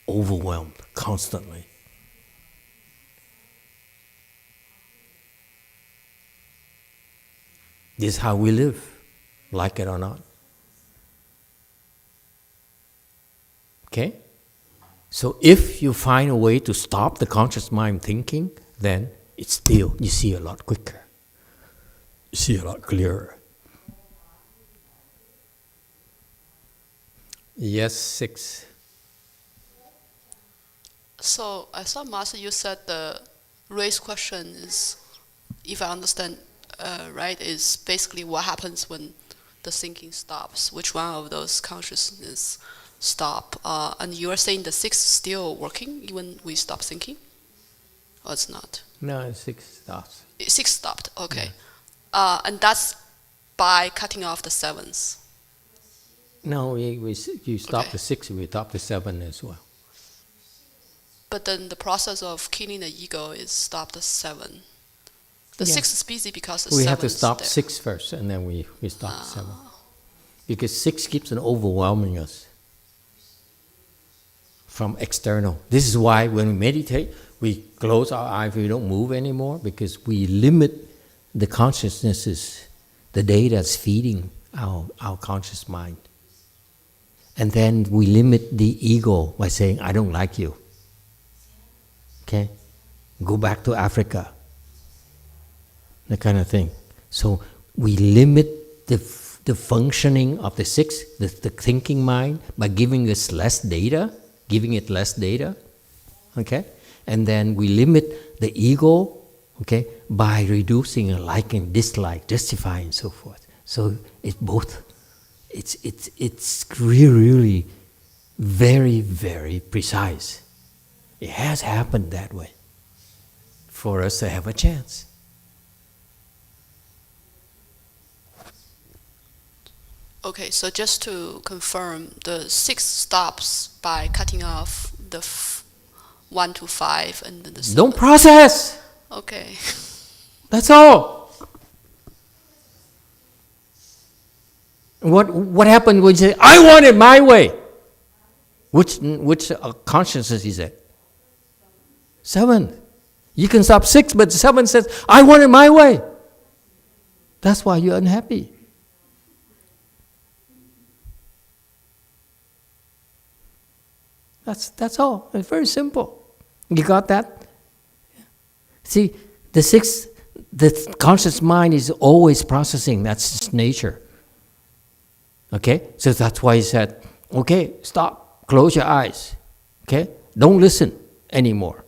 Overwhelmed constantly. This is how we live, like it or not. Okay? So if you find a way to stop the conscious mind thinking, then it's still, you see a lot quicker. You see a lot clearer. Yes, 6. So I saw, Master, you said the raised question is, if I understand right, is basically what happens when the thinking stops. Which one of those consciousness stop? And you are saying the 6 is still working even we stop thinking? Or it's not? No, 6 stops. 6 stopped, okay. And that's by cutting off the 7s. No, you stop Okay. the 6, we stop the 7 as well. But then the process of killing the ego is stop the 7. The Yeah. 6 is busy because the We 7 have to is stop there. 6 first, and then we stop 7. Because 6 keeps on overwhelming us from external. This is why when we meditate, we close our eyes, we don't move anymore, because we limit the consciousnesses, the data that's feeding our conscious mind. And then we limit the ego by saying, I don't like you. Okay? Go back to Africa. That kind of thing. So we limit the functioning of the 6, the thinking mind, by giving it less data. Okay? And then we limit the ego, okay, by reducing a liking, dislike, justify, and so forth. So it's both. It's really very, very precise. It has happened that way for us to have a chance. Okay, so just to confirm, the 6 stops by cutting off the 1 to 5 and then the 7. Don't process. Okay. That's all. What happened when you say, I want it my way? Which consciousness is that? 7. You can stop 6, but 7 says, I want it my way. That's why you're unhappy. That's all. It's very simple. You got that? See, the conscious mind is always processing. That's its nature. Okay? So that's why he said, okay, stop. Close your eyes. Okay? Don't listen anymore.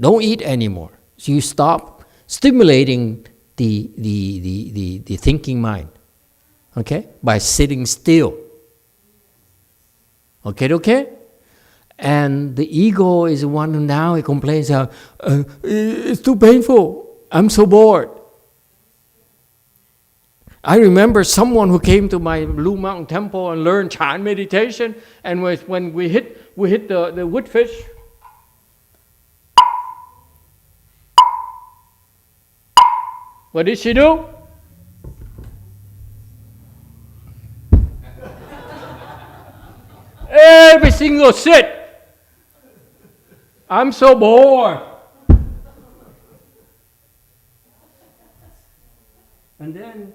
Don't eat anymore. So you stop stimulating the thinking mind. Okay? By sitting still. Okay? And the ego is the one who now complains, it's too painful. I'm so bored. I remember someone who came to my Blue Mountain Temple and learned Chan meditation, and when we hit the woodfish, what did she do? Every single sit. I'm so bored. And then,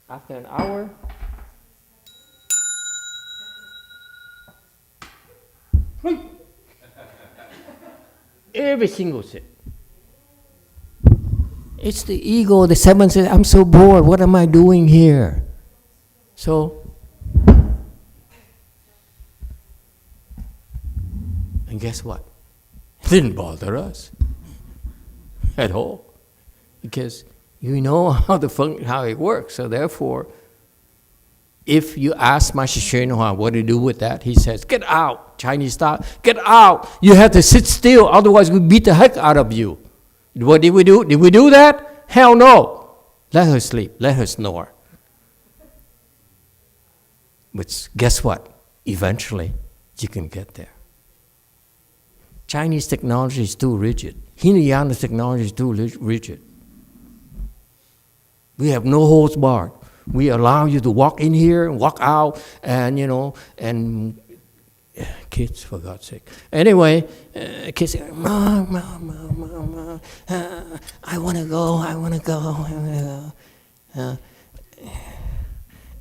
after an hour, every single sit. It's the ego, the 7 says, I'm so bored, what am I doing here? So, and guess what? It didn't bother us at all, because you know how it works. So therefore, if you ask Master YongHua what to do with that, he says, get out, Chinese style, get out. You have to sit still, otherwise we beat the heck out of you. What did we do? Did we do that? Hell no. Let her sleep, let her snore. But guess what? Eventually, you can get there. Chinese technology is too rigid. Hinayana technology is too rigid. We have no holds barred. We allow you to walk in here and walk out, and and kids, for God's sake. Anyway, kids say, Mom, I want to go.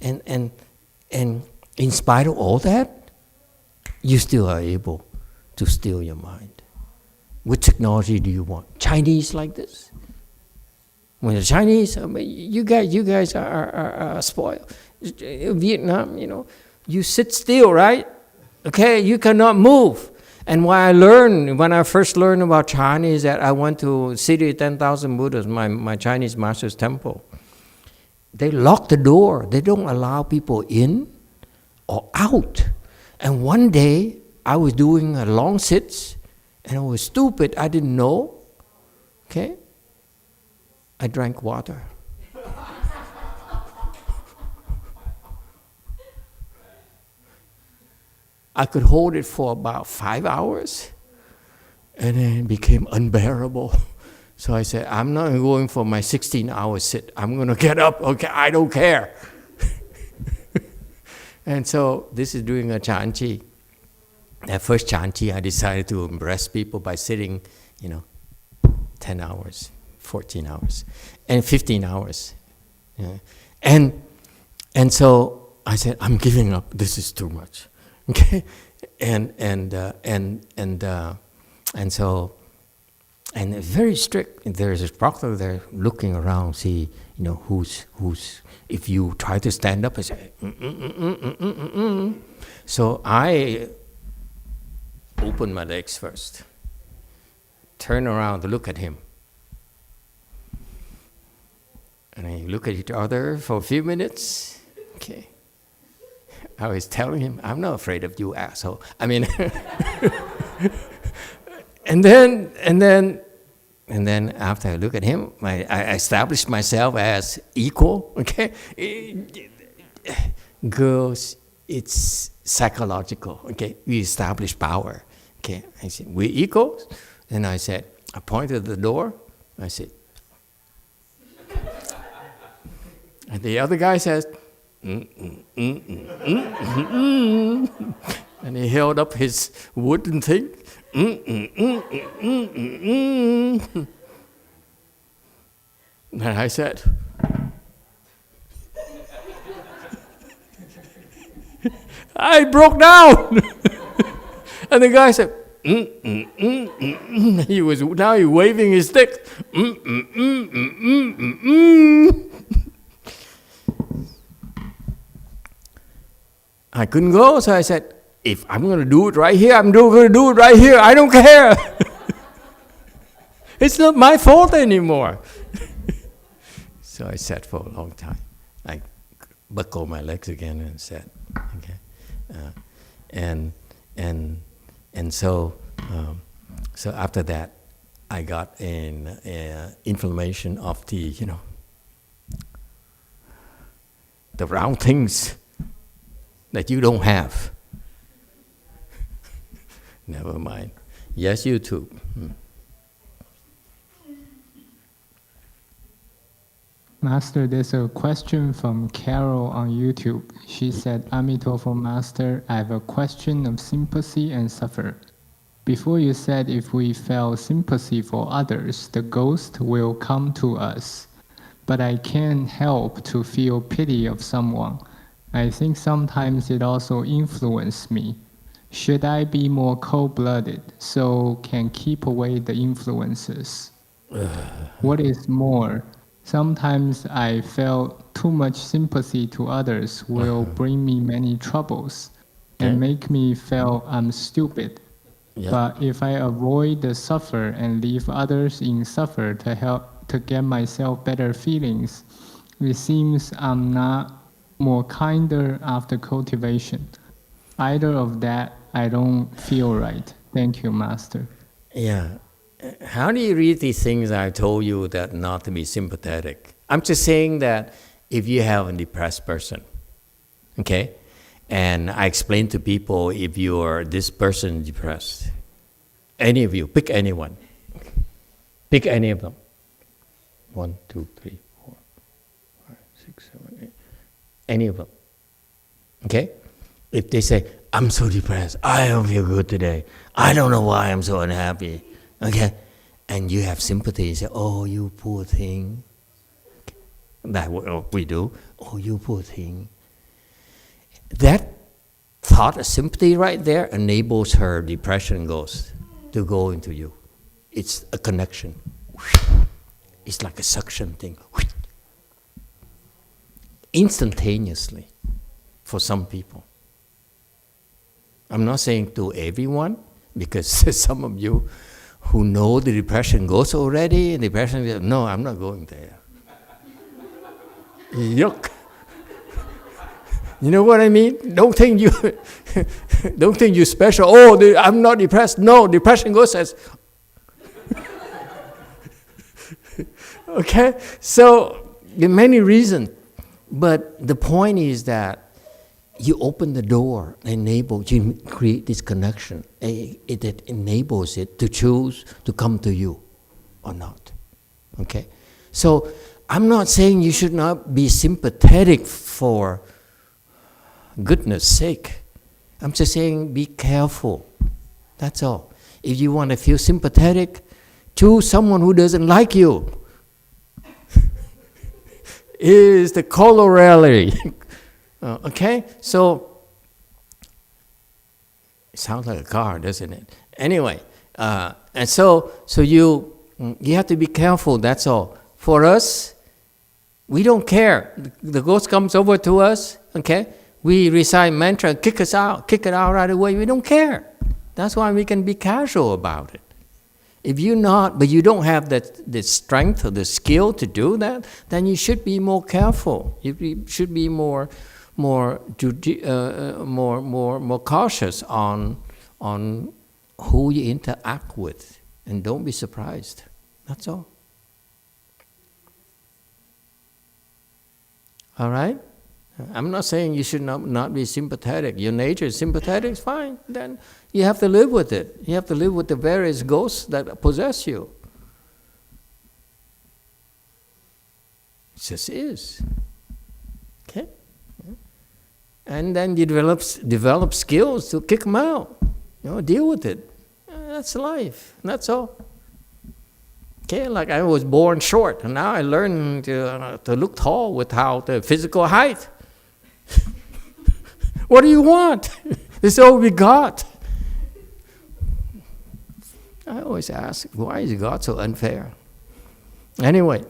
And in spite of all that, you still are able to still your mind. What technology do you want? Chinese like this? When the Chinese, you guys are spoiled. Vietnam, you sit still, right? Okay, you cannot move. And when I first learned about China is that I went to City 10,000 Buddhas, my Chinese master's temple. They lock the door. They don't allow people in or out. And one day, I was doing a long sits, and I was stupid. I didn't know. okay, I drank water. I could hold it for about 5 hours, and then it became unbearable. So I said, I'm not going for my 16-hour sit. I'm going to get up. Okay, I don't care. And so this is during a chanchi. At first chanchi, I decided to impress people by sitting, 10 hours, 14 hours, and 15 hours. Yeah. And so I said, I'm giving up. This is too much. Okay, and so it's very strict. There's a proctor there looking around, see who's. If you try to stand up, I say, So I open my legs first, turn around to look at him, and I look at each other for a few minutes. Okay. I was telling him, I'm not afraid of you, asshole. I mean, and then after I look at him, I established myself as equal. Okay, girls, it's psychological. Okay, we establish power. Okay, I said we're equals, and I pointed at the door. I said, and the other guy says. And he held up his wooden thing. And I said, I broke down. And the guy said, He was waving his stick. I couldn't go, so I said, if I'm going to do it right here, I'm going to do it right here. I don't care. It's not my fault anymore. So I sat for a long time. I buckled my legs again and sat. Okay, so after that, I got an inflammation of the round things that you don't have. Never mind. Yes, YouTube. Master, there's a question from Carol on YouTube. She said, Emitofuo Master, I have a question of sympathy and suffer. Before you said if we felt sympathy for others, the ghost will come to us. But I can't help to feel pity of someone. I think sometimes it also influences me. Should I be more cold-blooded so can keep away the influences? What is more, sometimes I felt too much sympathy to others will bring me many troubles and make me feel I'm stupid. Yeah. But if I avoid the suffer and leave others in suffer to help to get myself better feelings, it seems I'm not more kinder after cultivation. Either of that, I don't feel right. Thank you, Master. Yeah. How do you read these things I told you that not to be sympathetic? I'm just saying that if you have a depressed person, okay, and I explain to people if you are this person depressed, any of you, pick anyone. Pick any of them. 1, 2, 3, 4, 5, 6, 7, 8. Any of them. Okay? If they say, I'm so depressed, I don't feel good today, I don't know why I'm so unhappy, okay? And you have sympathy, you say, oh, you poor thing. That's what we do. Oh, you poor thing. That thought of sympathy right there enables her depression ghost to go into you. It's a connection. It's like a suction thing. Instantaneously for some people. I'm not saying to everyone, because some of you who know the depression goes already, no, I'm not going there. Yuck. You know what I mean? Don't think you're special. Oh, I'm not depressed. No, depression goes says, Okay? So, there are many reasons. But the point is that you open the door, you create this connection. It enables it to choose to come to you or not. Okay? So, I'm not saying you should not be sympathetic for goodness sake. I'm just saying be careful. That's all. If you want to feel sympathetic, choose someone who doesn't like you. Is the corollary. Okay? So, it sounds like a car, doesn't it? Anyway, and so you have to be careful, that's all. For us, we don't care. The ghost comes over to us, okay? We recite mantra, kick it out right away. We don't care. That's why we can be casual about it. If you're not, but you don't have the strength or the skill to do that, then you should be more careful. You should be more cautious on who you interact with, and don't be surprised. That's all. All right? I'm not saying you should not be sympathetic. Your nature is sympathetic, it's fine. Then you have to live with it. You have to live with the various ghosts that possess you. It just is. Okay? And then you develop skills to kick them out. Deal with it. That's life. That's all. Okay, like I was born short, and now I learned to look tall without physical height. What do you want? It's all we got. I always ask, why is God so unfair? Anyway,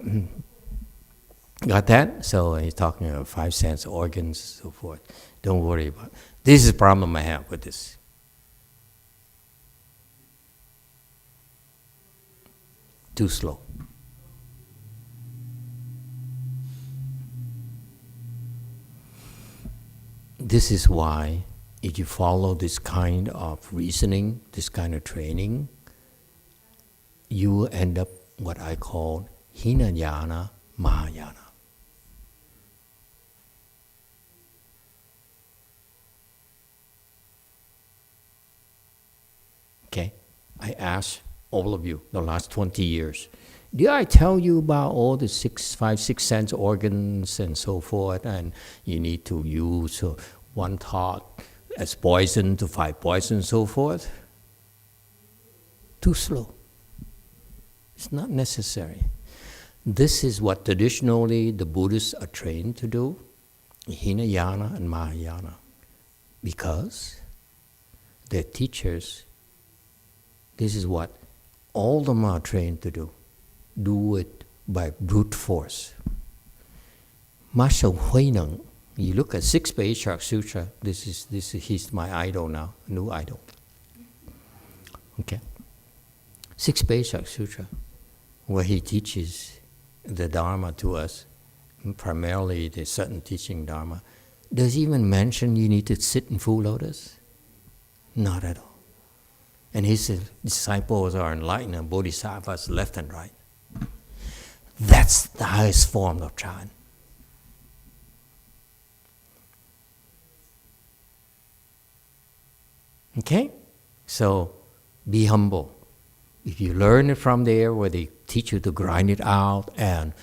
got that? So he's talking about 5 sense organs, so forth. Don't worry about it. This is the problem I have with this. Too slow. This is why, if you follow this kind of reasoning, this kind of training, you will end up what I call Hinayana Mahayana. Okay? I ask all of you the last 20 years, did I tell you about all the 5, 6 sense organs and so forth, and you need to use one thought as poison to fight poison and so forth? Too slow. It's not necessary. This is what traditionally the Buddhists are trained to do, Hinayana and Mahayana, because their teachers, this is what all of them are trained to do. Do it by brute force. Master Huineng, you look at 6 Page Sutra, he's my idol now, new idol. Okay. 6 Page Sutra, where he teaches the Dharma to us, primarily the certain teaching Dharma, does he even mention you need to sit in full lotus? Not at all. And his disciples are enlightened and bodhisattvas left and right. That's the highest form of Chan. Okay? So, be humble. If you learn it from there, where they teach you to grind it out and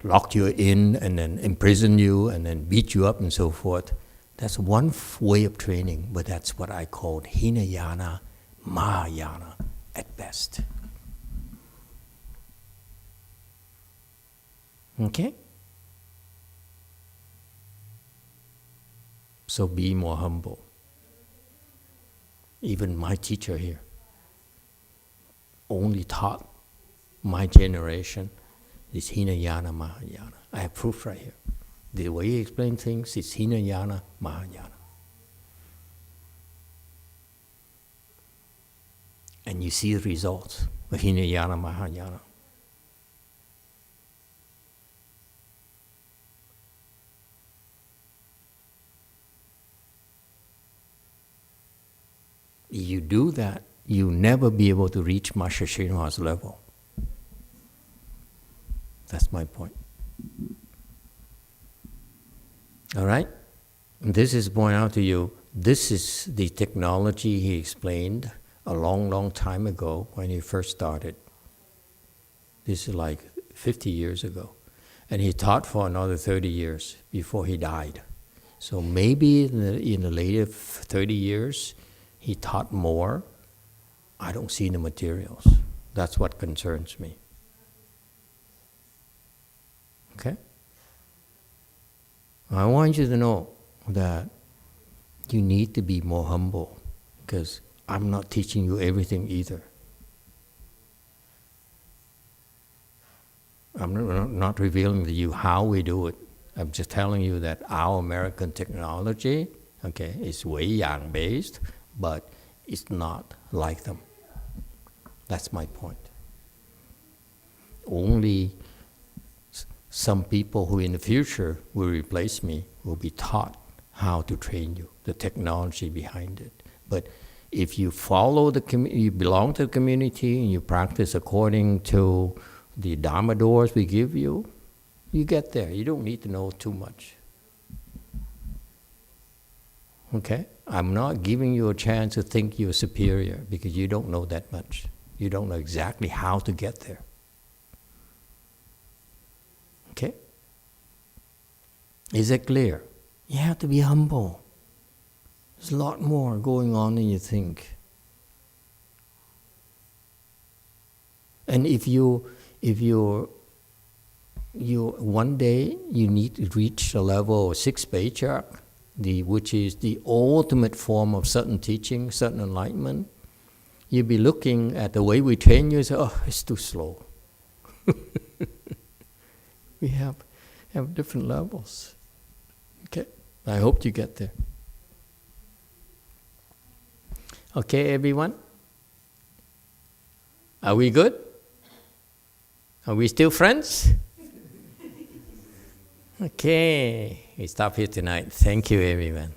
lock you in and then imprison you and then beat you up and so forth, that's one way of training, but that's what I call Hinayana Mahayana at best. Okay? So be more humble. Even my teacher here only taught my generation is Hinayana Mahayana. I have proof right here. The way he explains things is Hinayana Mahayana. And you see the results of Hinayana Mahayana. You do that, you'll never be able to reach Master Srinivas' level. That's my point. All right? And this is pointing out to you, this is the technology he explained a long, long time ago when he first started. This is like 50 years ago. And he taught for another 30 years before he died. So maybe in the later 30 years, he taught more. I don't see the materials. That's what concerns me. Okay? I want you to know that you need to be more humble, because I'm not teaching you everything either. I'm not revealing to you how we do it. I'm just telling you that our American technology, okay, is way yang based, but it's not like them. That's my point. Only some people who in the future will replace me will be taught how to train you, the technology behind it. But if you follow you belong to the community and you practice according to the Dharma doors we give you, you get there. You don't need to know too much. Okay? I'm not giving you a chance to think you're superior because you don't know that much. You don't know exactly how to get there. Okay? Is it clear? You have to be humble. There's a lot more going on than you think. And if you one day you need to reach the level of 6th patriarch, which is the ultimate form of certain teaching, certain enlightenment, you'll be looking at the way we train you and say, oh, it's too slow. We have different levels. Okay, I hope you get there. Okay, everyone? Are we good? Are we still friends? Okay, we stop here tonight. Thank you, everyone.